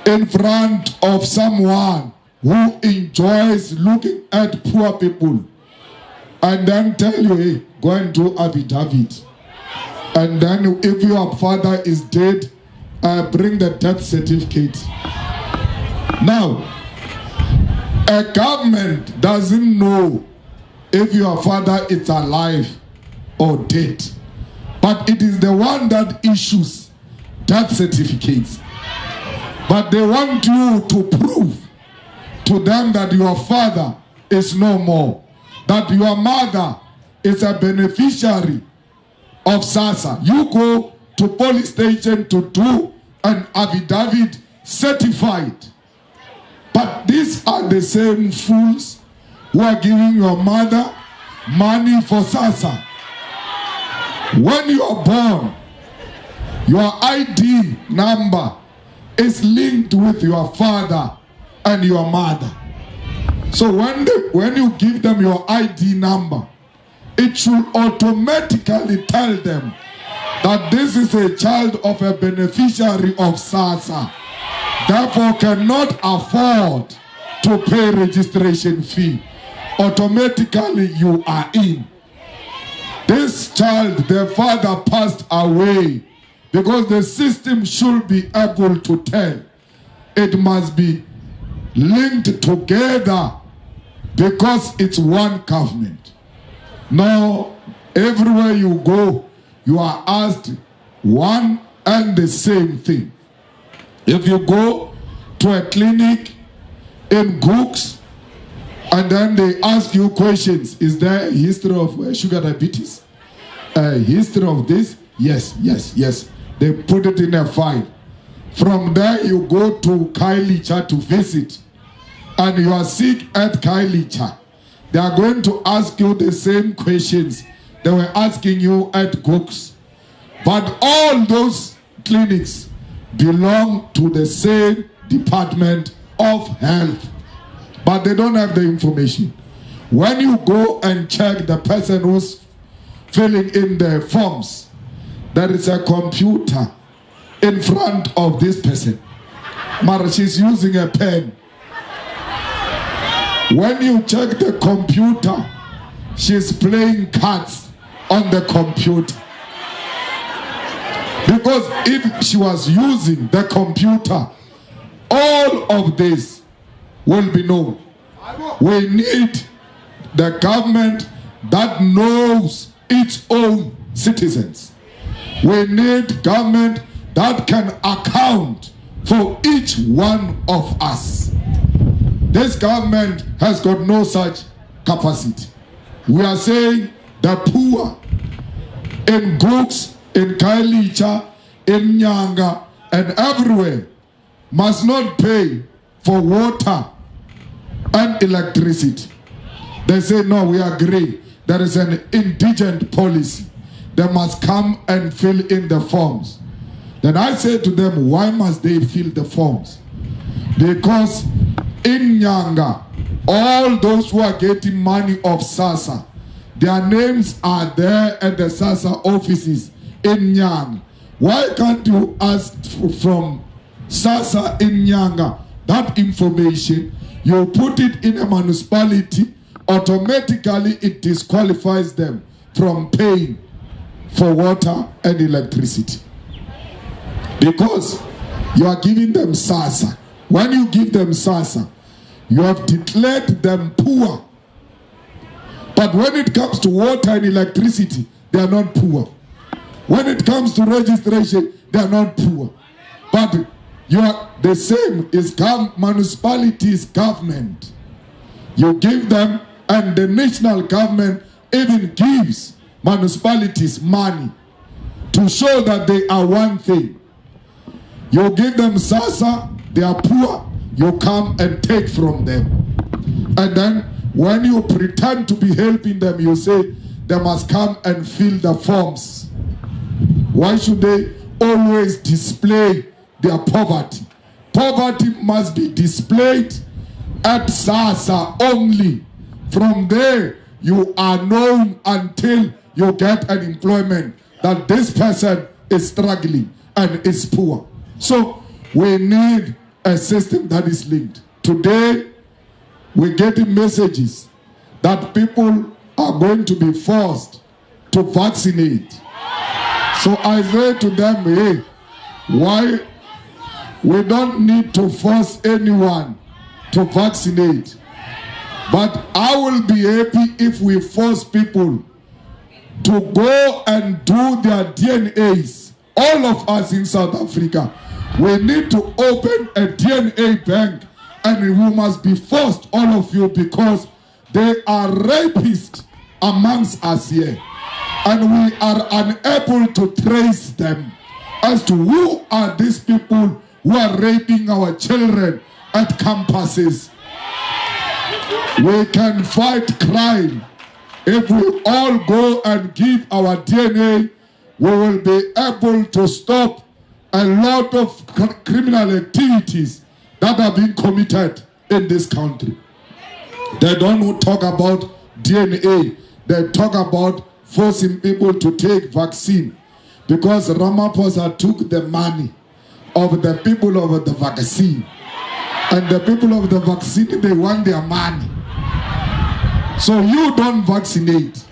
in front of someone who enjoys looking at poor people and then tell you, hey, go and do affidavit. And then if your father is dead, bring the death certificate. Now, a government doesn't know if your father is alive or dead, but it is the one that issues death certificates. But they want you to prove to them that your father is no more, that your mother is a beneficiary of SASSA. You go to police station to do an affidavit certified. But these are the same fools who are giving your mother money for SASSA. When you are born, your ID number is linked with your father and your mother. So when you give them your ID number, it should automatically tell them that this is a child of a beneficiary of SASSA, therefore cannot afford to pay registration fee. Automatically you are in. This child, their father passed away, because the system should be able to tell. It must be linked together because it's one government. Now, everywhere you go, you are asked one and the same thing. If you go to a clinic in Gooks and then they ask you questions, is there a history of sugar diabetes? A history of this? Yes, yes, yes. They put it in a file. From there you go to Kailicha to visit, and you are sick at Kailicha. They are going to ask you the same questions they were asking you at Gooks. But all those clinics belong to the same Department of Health, but they don't have the information. When you go and check the person who's filling in the forms, there is a computer in front of this person. But she's using a pen. When you check the computer, she's playing cards on the computer. Because if she was using the computer, all of this will be known. We need the government that knows its own citizens. We need government that can account for each one of us. This government has got no such capacity. We are saying the poor in Gooks, in Kailicha, in Nyanga, and everywhere must not pay for water and electricity. They say, no, we agree. There is an indigent policy. They must come and fill in the forms. Then I say to them, why must they fill the forms? Because in Nyanga, all those who are getting money of SASSA, their names are there at the SASSA offices in Nyanga. Why can't you ask from SASSA in Nyanga that information? You put it in a municipality, automatically it disqualifies them from paying for water and electricity. Because you are giving them SASSA. When you give them SASSA, you have declared them poor. But when it comes to water and electricity, they are not poor. When it comes to registration, they are not poor. But you are the same is municipalities government. You give them, and the national government even gives municipalities money to show that they are one thing. You give them SASSA, they are poor, you come and take from them. And then when you pretend to be helping them, you say they must come and fill the forms. Why should they always display their poverty. Poverty must be displayed at SASA only. From there, you are known until you get an employment that this person is struggling and is poor. So we need a system that is linked. Today, we're getting messages that people are going to be forced to vaccinate. So I say to them, hey, why? We don't need to force anyone to vaccinate. But I will be happy if we force people to go and do their DNAs. All of us in South Africa, we need to open a DNA bank, and we must be forced, all of you, because there are rapists amongst us here. And we are unable to trace them as to who are these people who are raping our children at campuses. We can fight crime. If we all go and give our DNA, we will be able to stop a lot of criminal activities that are being committed in this country. They don't talk about DNA. They talk about forcing people to take vaccine, because Ramaphosa took the money of the people of the vaccine, and the people of the vaccine, they want their money. So you don't vaccinate,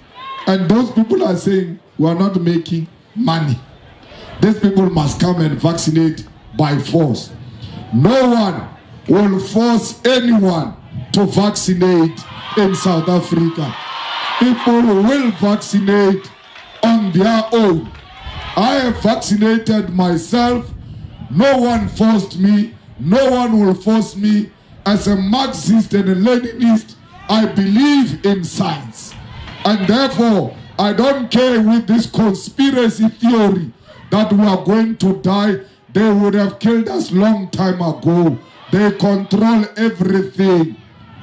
and those people are saying we are not making money. These people must come and vaccinate by force. No one will force anyone to vaccinate in South Africa. People will vaccinate on their own. I have vaccinated myself. No one forced me. No one will force me. As a Marxist and a Leninist, I believe in science. And therefore, I don't care with this conspiracy theory that we are going to die. They would have killed us long time ago. They control everything.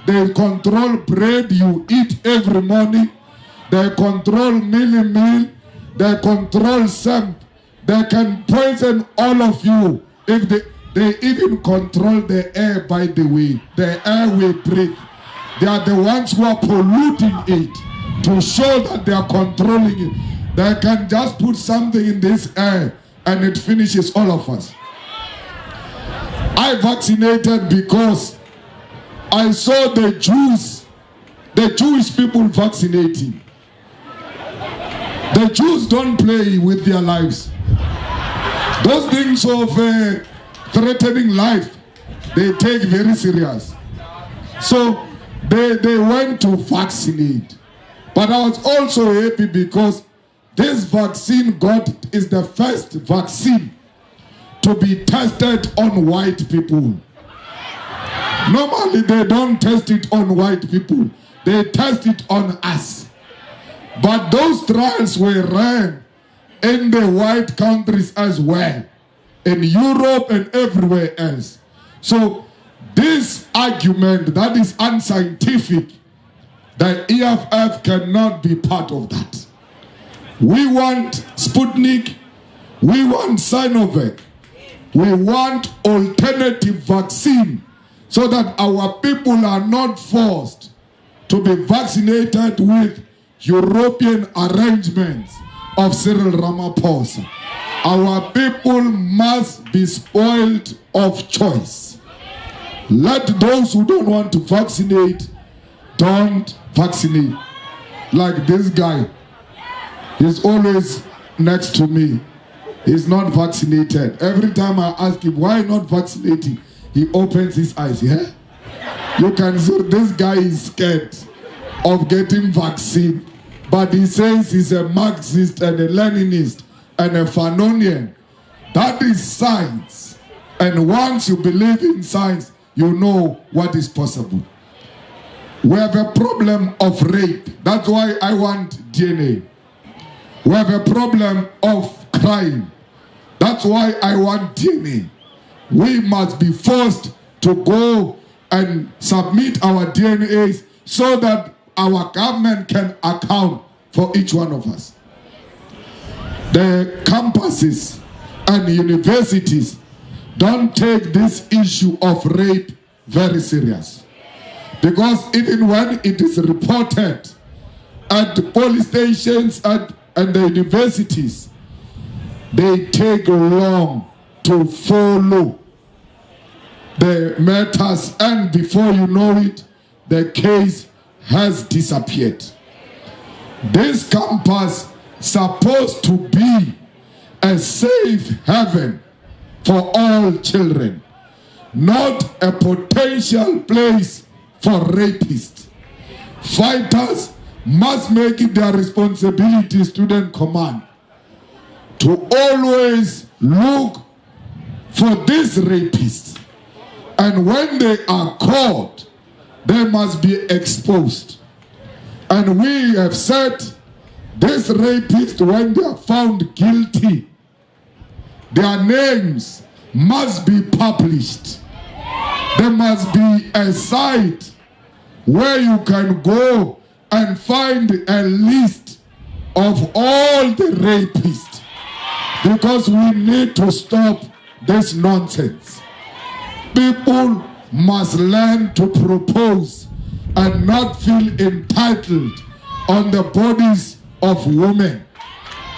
They control bread you eat every morning. They control meal. They control SEMP. They can poison all of you. If they even control the air, by the way. The air we breathe. They are the ones who are polluting it to show that they are controlling it. They can just put something in this air and it finishes all of us. I vaccinated because I saw the Jewish people vaccinating. The Jews don't play with their lives. Those things of threatening life, they take very serious. So they went to vaccinate. But I was also happy because this vaccine is the first vaccine to be tested on white people. Normally they don't test it on white people. They test it on us. But those trials were ran in the white countries as well, in Europe and everywhere else. So this argument that is unscientific, the EFF cannot be part of that. We want Sputnik, we want Sinovac, we want alternative vaccine so that our people are not forced to be vaccinated with European arrangements of Cyril Ramaphosa. Our people must be spoiled of choice. Let those who don't want to vaccinate, don't vaccinate. Like this guy, he's always next to me. He's not vaccinated. Every time I ask him why not vaccinating, he opens his eyes. Yeah? You can see this guy is scared of getting vaccine. But he says he's a Marxist and a Leninist and a Fanonian. That is science. And once you believe in science, you know what is possible. We have a problem of rape. That's why I want DNA. We have a problem of crime. That's why I want DNA. We must be forced to go and submit our DNAs so that our government can account for each one of us. The campuses and universities don't take this issue of rape very serious. Because even when it is reported at the police stations and the universities, they take long to follow the matters, and before you know it, the case has disappeared. This campus is supposed to be a safe haven for all children, not a potential place for rapists. Fighters must make it their responsibility, student command, to always look for these rapists. And when they are caught, they must be exposed. And we have said, these rapists, when they are found guilty, their names must be published. There must be a site where you can go and find a list of all the rapists, because we need to stop this nonsense. People must learn to propose and not feel entitled on the bodies of women.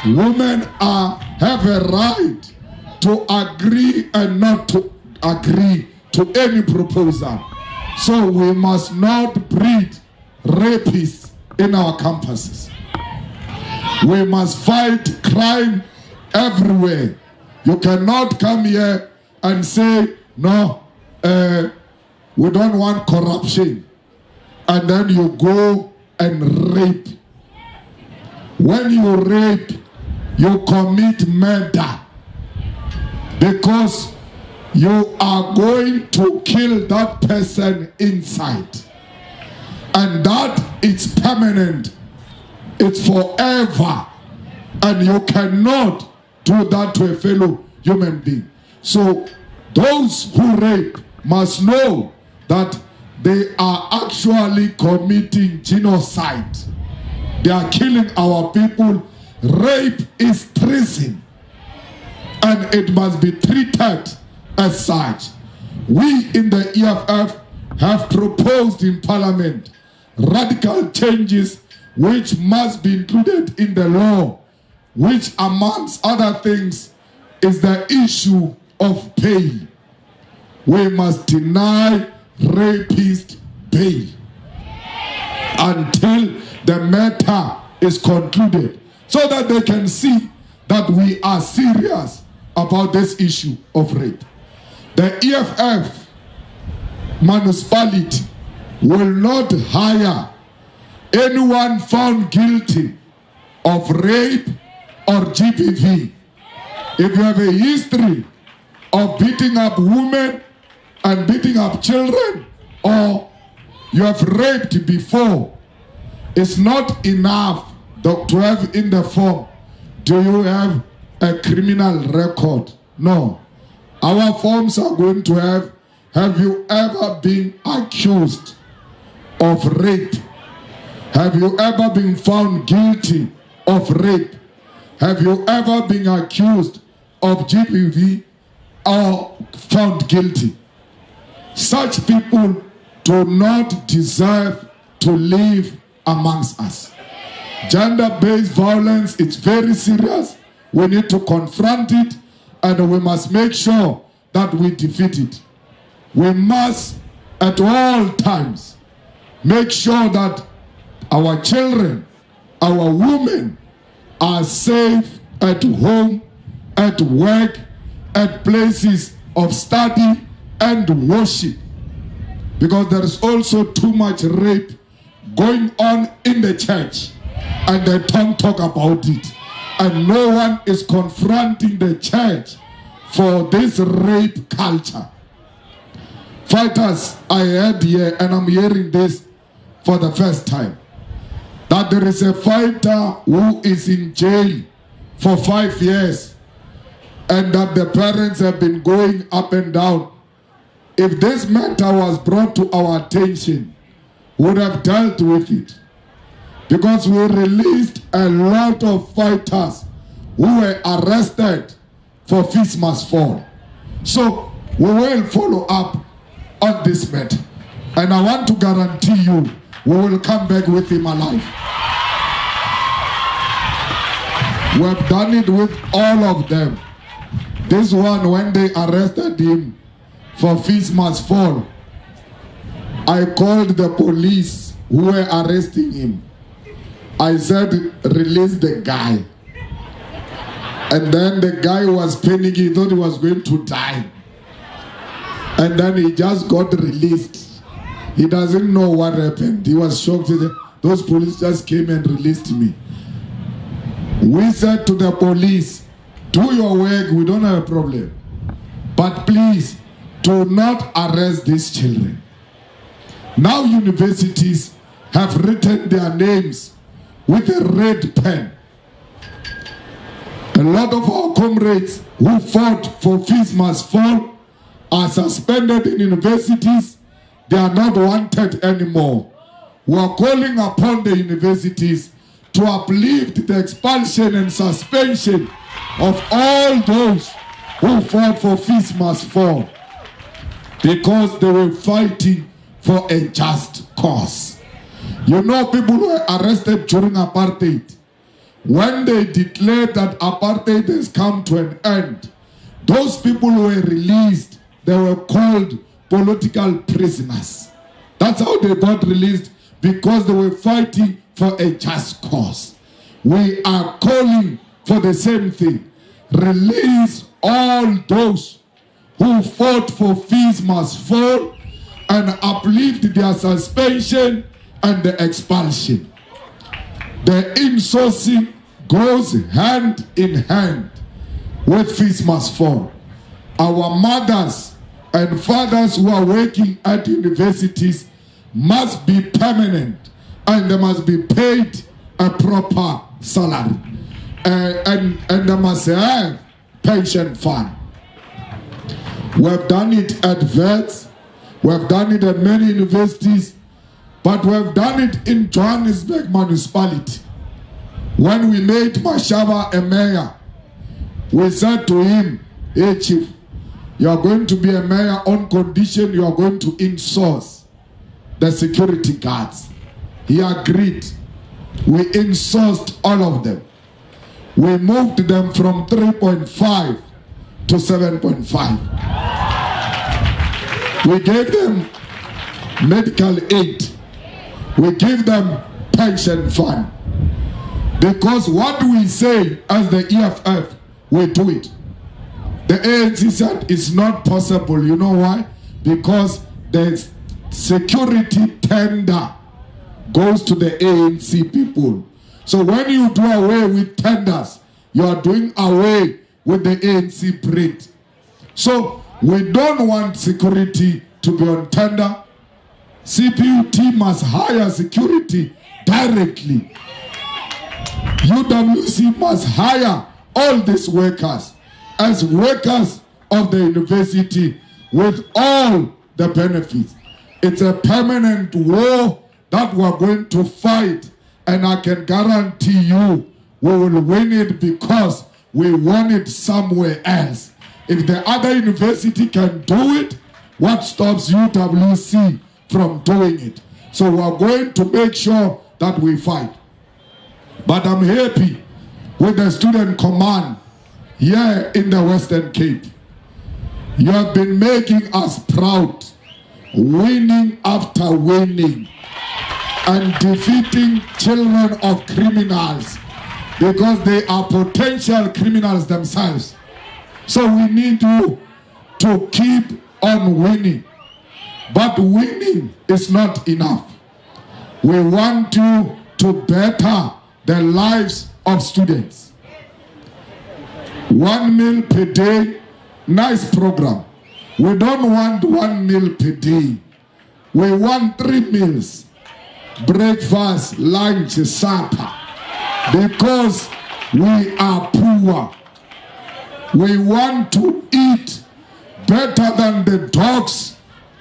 Women have a right to agree and not to agree to any proposal. So we must not breed rapists in our campuses. We must fight crime everywhere. You cannot come here and say, no, we don't want corruption, and then you go and rape. When you rape, you commit murder, because you are going to kill that person inside, and that is permanent. It's forever, and you cannot do that to a fellow human being. So those who rape must know that they are actually committing genocide. They are killing our people. Rape is treason, and it must be treated as such. We in the EFF have proposed in Parliament radical changes which must be included in the law, which amongst other things is the issue of bail. We must deny rapists bail until the matter is concluded, so that they can see that we are serious about this issue of rape. The EFF municipality will not hire anyone found guilty of rape or GBV. If you have a history of beating up women and beating up children, or you have raped before, it's not enough to have in the form, do you have a criminal record? No. Our forms are going to have you ever been accused of rape? Have you ever been found guilty of rape? Have you ever been accused of GBV or found guilty? Such people do not deserve to live amongst us. Gender-based violence is very serious. We need to confront it, and we must make sure that we defeat it. We must at all times make sure that our children, our women are safe at home, at work, at places of study and worship. Because there is also too much rape going on in the church, and they don't talk about it. And no one is confronting the church for this rape culture. Fighters, I heard here, and I'm hearing this for the first time, that there is a fighter who is in jail for 5 years, and that the parents have been going up and down. If this matter was brought to our attention, we would have dealt with it. Because we released a lot of fighters who were arrested for Feast Must Fall. So we will follow up on this matter. And I want to guarantee you, we will come back with him alive. We have done it with all of them. This one, when they arrested him for fees must fall, I called the police who were arresting him. I said, release the guy. And then the guy was panicking, he thought he was going to die. And then he just got released. He doesn't know what happened. He was shocked. He said, those police just came and released me. We said to the police, do your work, we don't have a problem. But please, do not arrest these children. Now universities have written their names with a red pen. A lot of our comrades who fought for fees must fall are suspended in universities. They are not wanted anymore. We are calling upon the universities to uplift the expulsion and suspension of all those who fought for fees must fall, because they were fighting for a just cause. You know, people were arrested during apartheid. When they declared that apartheid has come to an end, those people who were released, they were called political prisoners. That's how they got released, because they were fighting for a just cause. We are calling for the same thing. Release all those who fought for fees must fall and uplift their suspension and the expulsion. The insourcing goes hand in hand with fees must fall. Our mothers and fathers who are working at universities must be permanent, and they must be paid a proper salary, and they must have pension fund. We have done it at VETS, we have done it at many universities, but we have done it in Johannesburg municipality. When we made Mashaba a mayor, we said to him, hey chief, you are going to be a mayor on condition you are going to insource the security guards. He agreed. We insourced all of them. We moved them from 3.5 to 7.5. We gave them medical aid. We give them pension fund. Because what we say as the EFF, we do it. The ANC said it's not possible. You know why? Because the security tender goes to the ANC people. So when you do away with tenders, you are doing away with the ANC breed. So we don't want security to be on tender. CPUT must hire security directly. UWC must hire all these workers as workers of the university with all the benefits. It's a permanent war that we're going to fight, and I can guarantee you we will win it, because we won it somewhere else. If the other university can do it, what stops UWC from doing it? So we're going to make sure that we fight. But I'm happy with the student command here in the Western Cape. You have been making us proud, winning after winning, and defeating children of criminals, because they are potential criminals themselves. So we need you to keep on winning. But winning is not enough. We want you to better the lives of students. 1 meal per day, nice program. We don't want 1 meal per day. We want 3 meals. Breakfast, lunch, supper. Because we are poor. We want to eat better than the dogs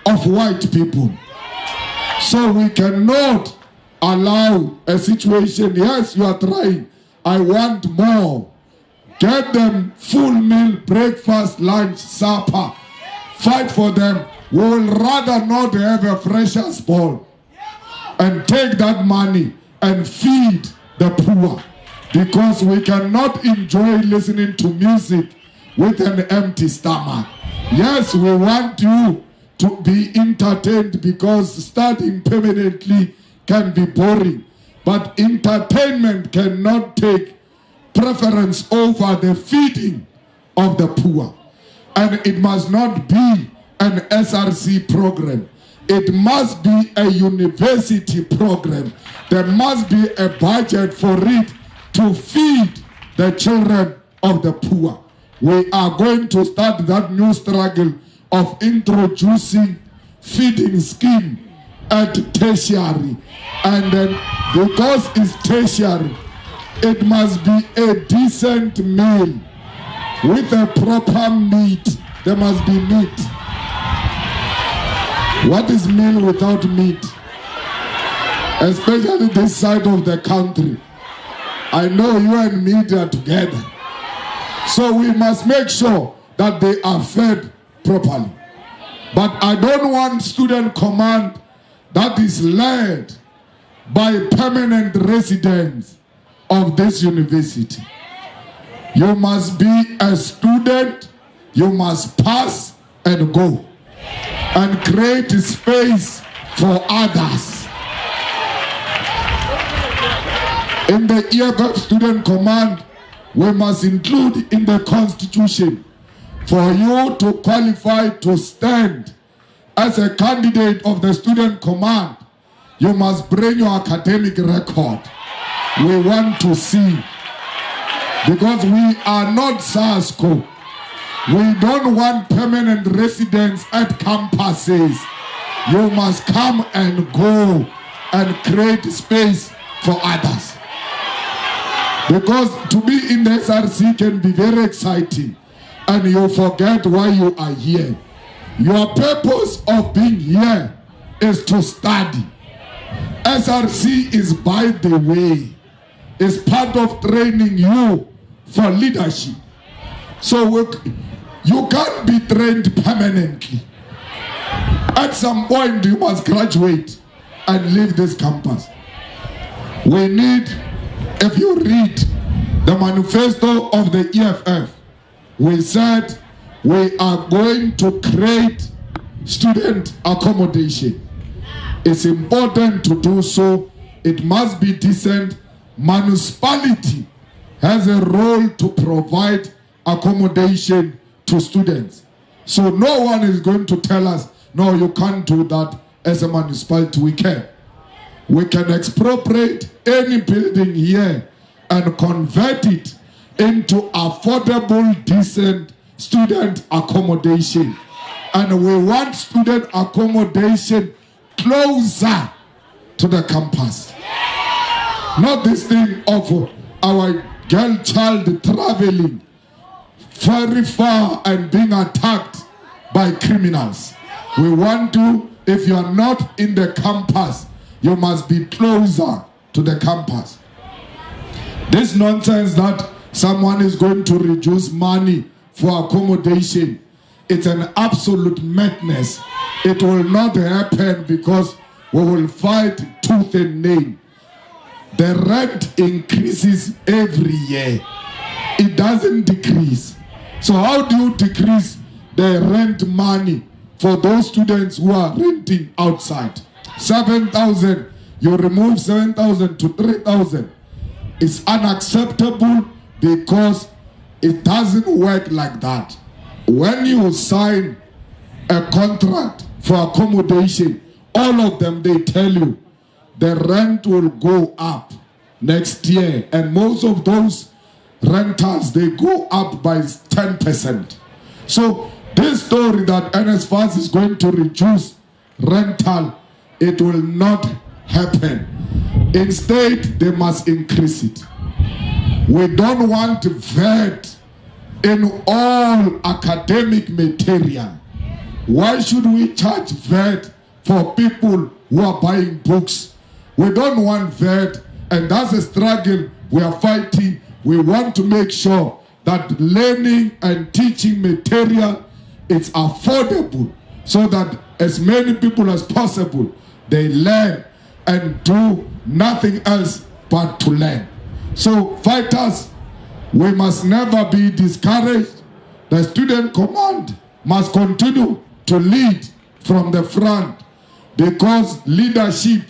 of white people. So we cannot allow a situation, yes, you are trying, I want more. Get them full meal, breakfast, lunch, supper. Fight for them. We will rather not have a freshers ball and take that money and feed the poor, because we cannot enjoy listening to music with an empty stomach. Yes, we want you to be entertained, because studying permanently can be boring, but entertainment cannot take preference over the feeding of the poor. And it must not be an SRC program. It must be a university program. There must be a budget for it to feed the children of the poor. We are going to start that new struggle of introducing feeding scheme at tertiary. And then because it's tertiary, it must be a decent meal with a proper meat. There must be meat. What is meal without meat? Especially this side of the country. I know you and meat are together. So we must make sure that they are fed properly. But I don't want student command that is led by permanent residents of this university. You must be a student, you must pass and go, and create space for others. In the EFF Student Command, we must include in the Constitution, for you to qualify to stand as a candidate of the Student Command, you must bring your academic record. We want to see, because we are not SASCO. We don't want permanent residents at campuses. You must come and go and create space for others. Because to be in the SRC can be very exciting, and you forget why you are here. Your purpose of being here is to study. SRC is, by the way, is part of training you for leadership. So you can't be trained permanently. At some point you must graduate and leave this campus. We need, if you read the manifesto of the EFF, we said we are going to create student accommodation. It's important to do so. It must be decent. Municipality has a role to provide accommodation to students. So no one is going to tell us, no, you can't do that as a municipality. We can. We can expropriate any building here and convert it into affordable, decent student accommodation. And we want student accommodation closer to the campus. Not this thing of our girl child traveling very far and being attacked by criminals. We want to, if you are not in the campus, you must be closer to the campus. This nonsense that someone is going to reduce money for accommodation, it's an absolute madness. It will not happen, because we will fight tooth and nail. The rent increases every year. It doesn't decrease. So how do you decrease the rent money for those students who are renting outside? 7,000, you remove 7,000 to 3,000. It's unacceptable, because it doesn't work like that. When you sign a contract for accommodation, all of them, they tell you the rent will go up next year, and most of those rentals, they go up by 10%. So this story that NSFAS is going to reduce rental, it will not happen. Instead, they must increase it. We don't want VAT in all academic material. Why should we charge VAT for people who are buying books? We don't want VAT, and that's a struggle we are fighting. We want to make sure that learning and teaching material is affordable so that as many people as possible, they learn and do nothing else but to learn. So fighters, we must never be discouraged. The student command must continue to lead from the front because leadership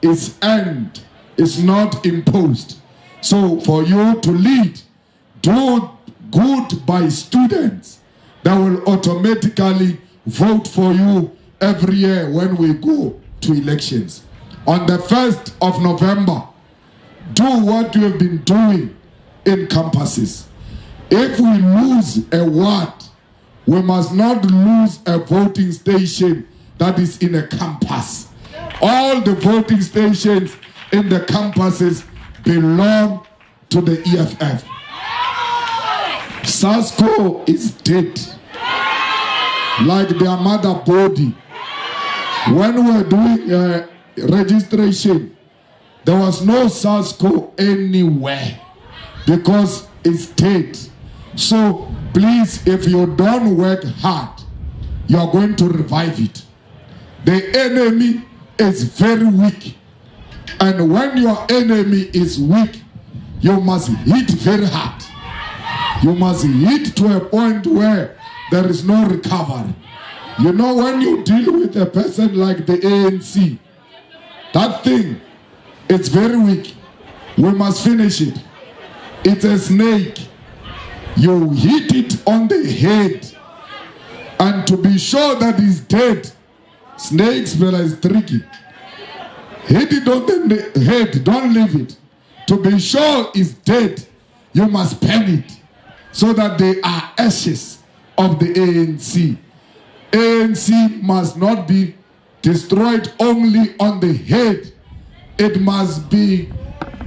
is earned, is not imposed. So for you to lead, do good by students that will automatically vote for you every year when we go to elections. On the 1st of November, do what you have been doing in campuses. If we lose a ward, we must not lose a voting station that is in a campus. All the voting stations in the campuses belong to the EFF. SASCO is dead, like their mother body. When we were doing registration, there was no SASCO anywhere because it's dead. So please, if you don't work hard, you are going to revive it. The enemy is very weak, and when your enemy is weak, you must hit very hard. You must hit to a point where there is no recovery. You know, when you deal with a person like the ANC, that thing, it's very weak. We must finish it. It's a snake. You hit it on the head, and to be sure that it's dead, snake spell is tricky. Hit it on the head, don't leave it. To be sure it's dead, you must burn it, so that they are ashes of the ANC. ANC must not be destroyed only on the head. It must be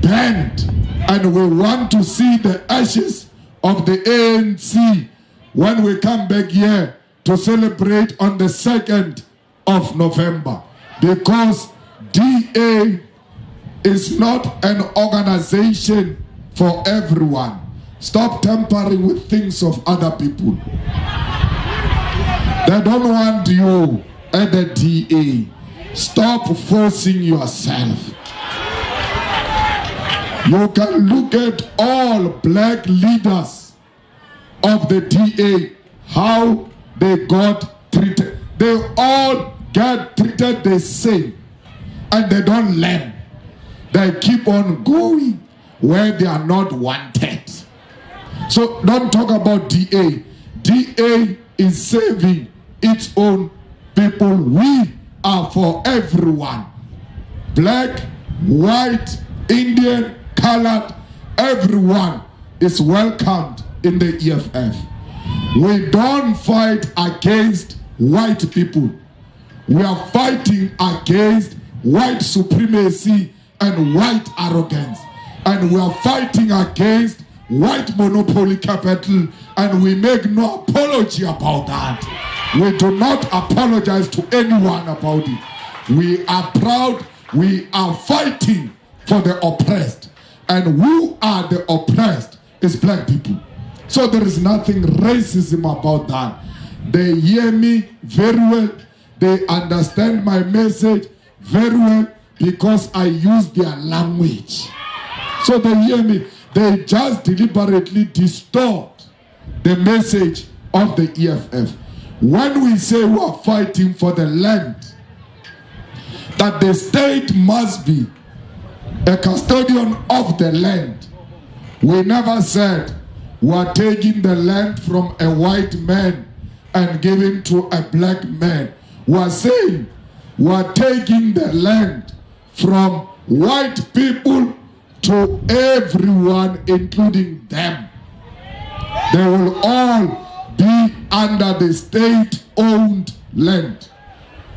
burned. And we want to see the ashes of the ANC when we come back here to celebrate on the 2nd of November. Because DA is not an organization for everyone. Stop tampering with things of other people. They don't want you at the DA. Stop forcing yourself. You can look at all black leaders of the DA, how they got treated. They all get treated the same, and they don't learn. They keep on going where they are not wanted. So don't talk about DA. DA is saving its own people. We are for everyone. Black, white, Indian, colored, everyone is welcomed in the EFF. We don't fight against white people. We are fighting against white supremacy and white arrogance. And we are fighting against white monopoly capital, and we make no apology about that. We do not apologize to anyone about it. We are proud. We are fighting for the oppressed. And who are the oppressed is black people. So there is nothing racism about that. They hear me very well. They understand my message very well because I use their language. So they hear me. They just deliberately distort the message of the EFF. When we say we are fighting for the land, that the state must be a custodian of the land, we never said we are taking the land from a white man and giving to a black man. We are saying we are taking the land from white people to everyone, including them. They will all be under the state-owned land.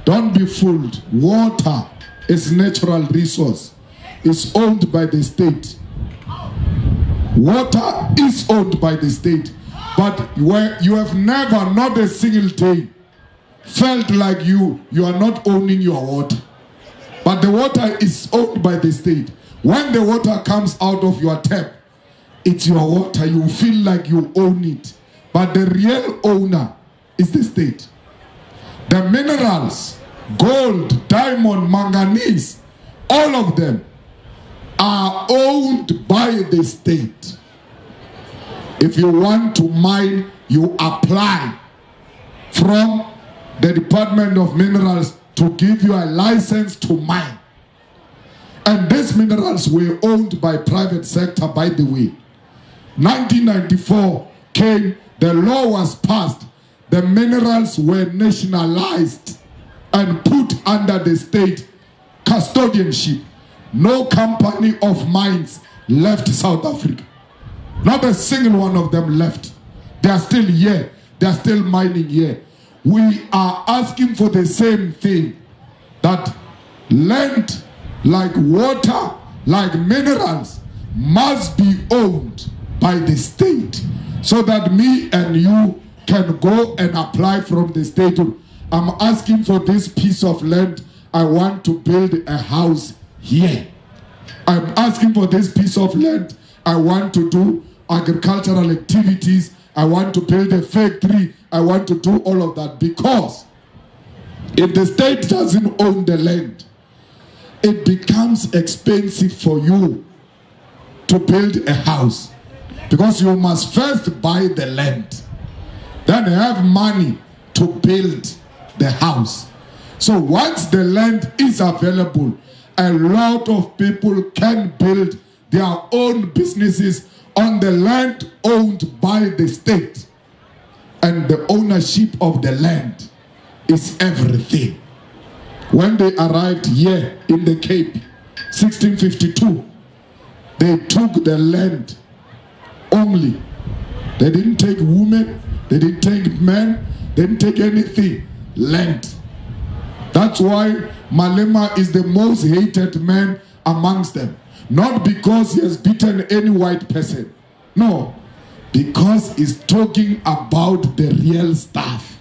Don't be fooled. Water is natural resource. It's owned by the state. Water is owned by the state. But where you have never, not a single day, felt like you are not owning your water. But the water is owned by the state. When the water comes out of your tap, it's your water. You feel like you own it. But the real owner is the state. The minerals, gold, diamond, manganese, all of them are owned by the state. If you want to mine, you apply from the Department of Minerals to give you a license to mine. And these minerals were owned by private sector, by the way. 1994 came, the law was passed, the minerals were nationalized and put under the state custodianship. No company of mines left South Africa. Not a single one of them left. They are still here. They are still mining here. We are asking for the same thing, that land like water, like minerals, must be owned by the state, so that me and you can go and apply from the state. I'm asking for this piece of land. I want to build a house here. I'm asking for this piece of land. I want to do agricultural activities. I want to build a factory. I want to do all of that, because if the state doesn't own the land, it becomes expensive for you to build a house, because you must first buy the land, then have money to build the house. So once the land is available, a lot of people can build their own businesses on the land owned by the state. And the ownership of the land is everything. When they arrived here in the Cape, 1652, they took the land only. They didn't take women, they didn't take men, they didn't take anything. Land. That's why Malema is the most hated man amongst them. Not because he has beaten any white person. No. Because he's talking about the real stuff.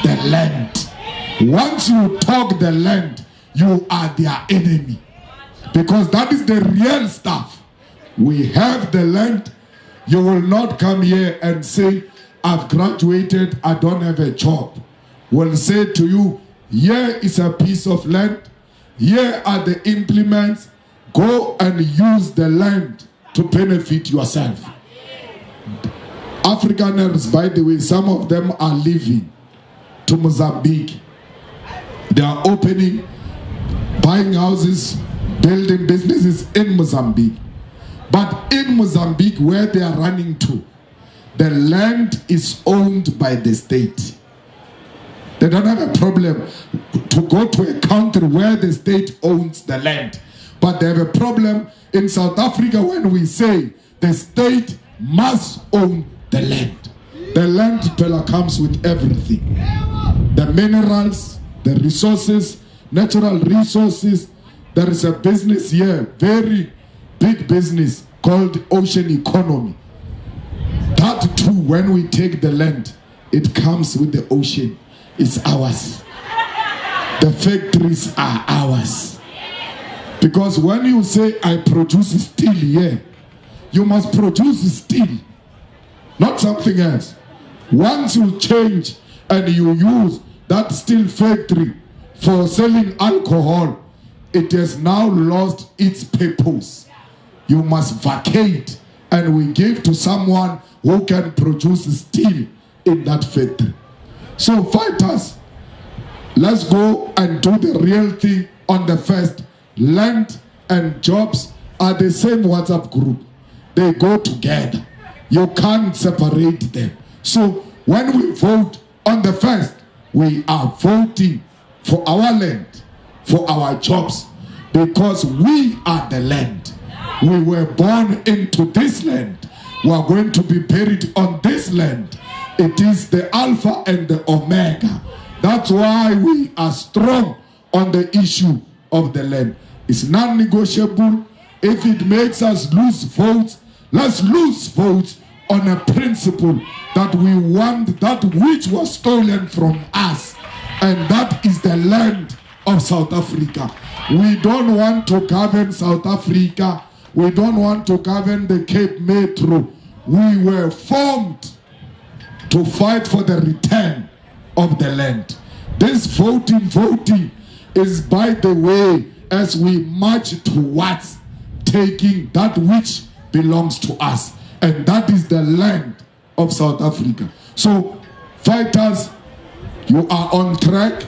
The land. Once you talk the land, you are their enemy. Because that is the real stuff. We have the land. You will not come here and say, I've graduated, I don't have a job. We'll say to you, here is a piece of land. Here are the implements. Go and use the land to benefit yourself. Afrikaners, by the way, some of them are leaving to Mozambique. They are opening, buying houses, building businesses in Mozambique. But in Mozambique, where they are running to, the land is owned by the state. They don't have a problem to go to a country where the state owns the land. But they have a problem in South Africa when we say the state must own the land. The land comes with everything. The minerals, the resources, natural resources. There is a business here, very big business called ocean economy. That too, when we take the land, it comes with the ocean. It's ours. The factories are ours. Because when you say I produce steel here, you must produce steel, not something else. Once you change and you use that steel factory for selling alcohol, it has now lost its purpose. You must vacate and we give to someone who can produce steel in that factory. So fighters, let's go and do the real thing on the first. Land and jobs are the same WhatsApp group. They go together. You can't separate them. So when we vote on the first, we are voting for our land, for our jobs, because we are the land. We were born into this land. We are going to be buried on this land. It is the Alpha and the Omega. That's why we are strong on the issue of the land. It's non-negotiable. If it makes us lose votes, let's lose votes on a principle that we want that which was stolen from us, and that is the land of South Africa. We don't want to govern South Africa We don't want to govern the Cape Metro. We were formed to fight for the return of the land. This voting is, by the way, as we march towards taking that which belongs to us, and that is the land of South Africa. So, fighters, you are on track.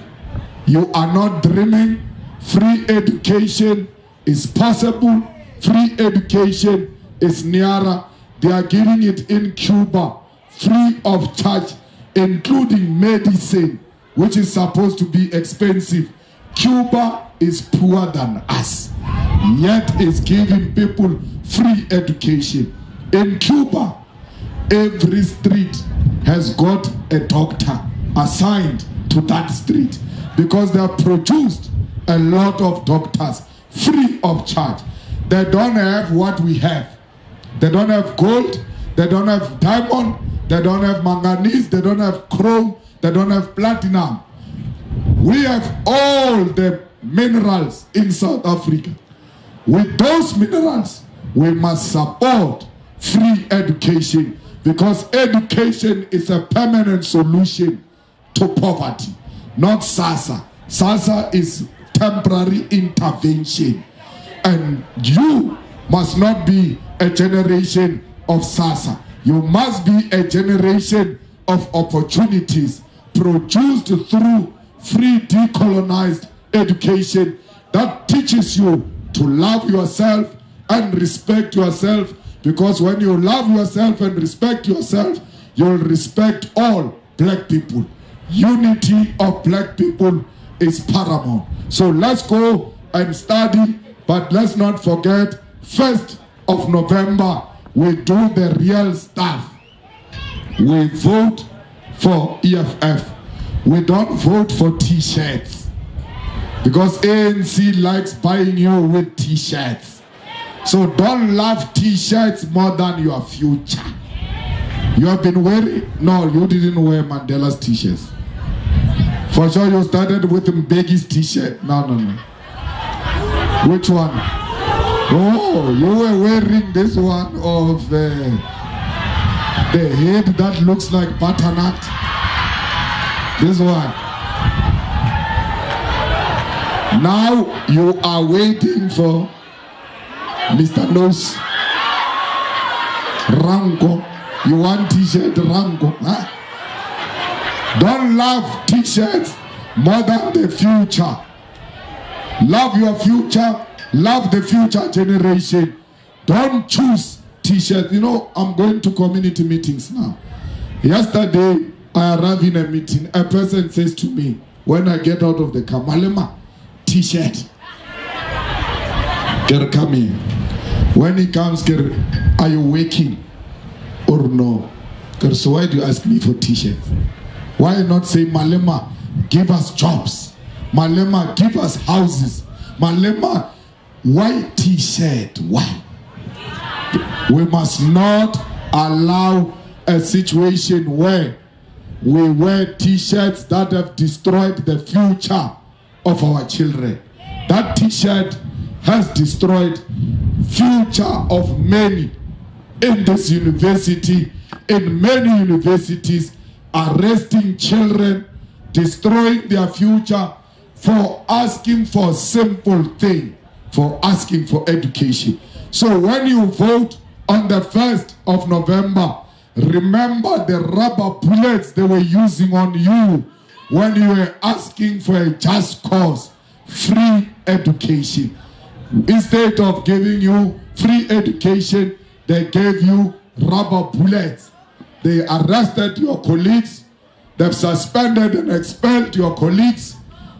You are not dreaming. Free education is possible. Free education is nearer. They are giving it in Cuba, free of charge, including medicine, which is supposed to be expensive. Cuba is poorer than us, yet is giving people free education. In Cuba, every street has got a doctor assigned to that street because they have produced a lot of doctors free of charge. They don't have what we have. They don't have gold, they don't have diamond, they don't have manganese, they don't have chrome, they don't have platinum. We have all the minerals in South Africa. With those minerals, we must support free education, because education is a permanent solution to poverty, not SASA. SASA is temporary intervention. And you must not be a generation of SASA. You must be a generation of opportunities produced through free decolonized education that teaches you to love yourself and respect yourself, because when you love yourself and respect yourself, you'll respect all black people. Unity of black people is paramount. So let's go and study, but let's not forget, 1st of November, we do the real stuff. We vote for EFF. We don't vote for t-shirts, because ANC likes buying you with t-shirts. So don't love t-shirts more than your future. You have been wearing, no, you didn't wear Mandela's t-shirts. For sure you started with Mbegi's t-shirt. No. Which one? Oh, you were wearing this one of the head that looks like butternut. This one. Now you are waiting for Mr. Nose. Rango. You want t-shirt Rango, huh? Don't love t-shirts more than the future. Love your future. Love the future generation. Don't choose t-shirts. You know, I'm going to community meetings now. Yesterday, I arrived in a meeting. A person says to me, when I get out of the car, Malema, t-shirt. Get come in. When he comes, are you waking or no? So why do you ask me for t-shirts? Why not say, Malema, give us jobs. Malema, give us houses. Malema, why t-shirt? Why? We must not allow a situation where we wear t-shirts that have destroyed the future of our children. That t-shirt has destroyed future of many in this university, in many universities, arresting children, destroying their future for asking for simple thing, for asking for education. So when you vote on the 1st of November, remember the rubber bullets they were using on you when you were asking for a just cause, free education. Instead of giving you free education, they gave you rubber bullets. They arrested your colleagues. They've suspended and expelled your colleagues.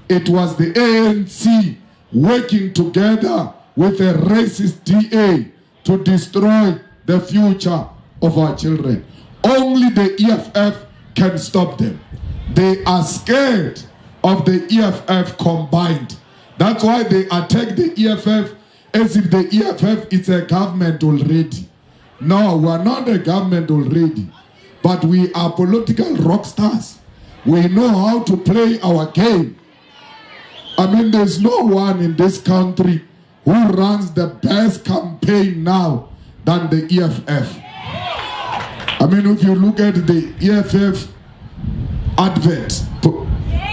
It was the ANC working together with a racist DA to destroy the future of our children. Only the EFF can stop them. They are scared of the EFF combined. That's why they attack the EFF as if the EFF is a government already. No, we are not a government already, but we are political rock stars. We know how to play our game. I mean, there's no one in this country who runs the best campaign now than the EFF. I mean, if you look at the EFF advert,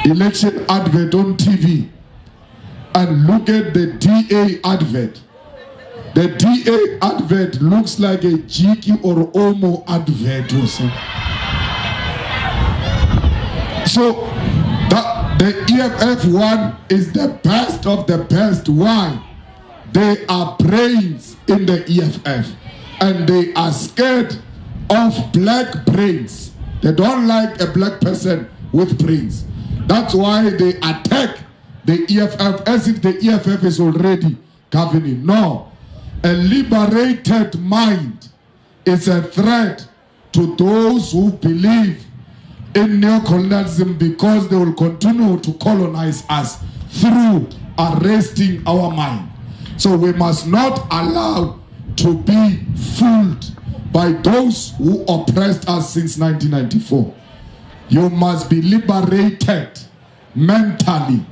election advert on TV, and look at the DA advert, the DA advert looks like a Jiki or Omo advert or something. So the EFF one is the best of the best. Why? They are brains in the EFF, and they are scared of black brains. They don't like a black person with brains. That's why they attack the EFF as if the EFF is already governing. No, a liberated mind is a threat to those who believe in neocolonialism, because they will continue to colonize us through arresting our mind. So we must not allow to be fooled by those who oppressed us since 1994. You must be liberated mentally.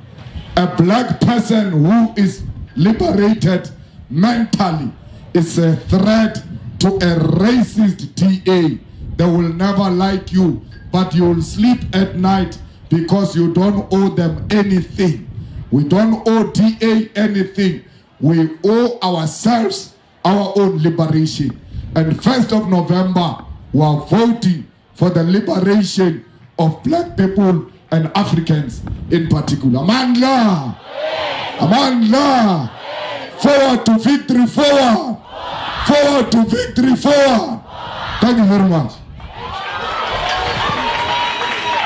A black person who is liberated mentally is a threat to a racist DA. They will never like you, but you will sleep at night because you don't owe them anything. We don't owe DA anything. We owe ourselves our own liberation. And 1st of November, we are voting for the liberation of black people and Africans in particular. Amandla! Amandla! Forward to victory, forward! Forward to victory, forward! Thank you very much.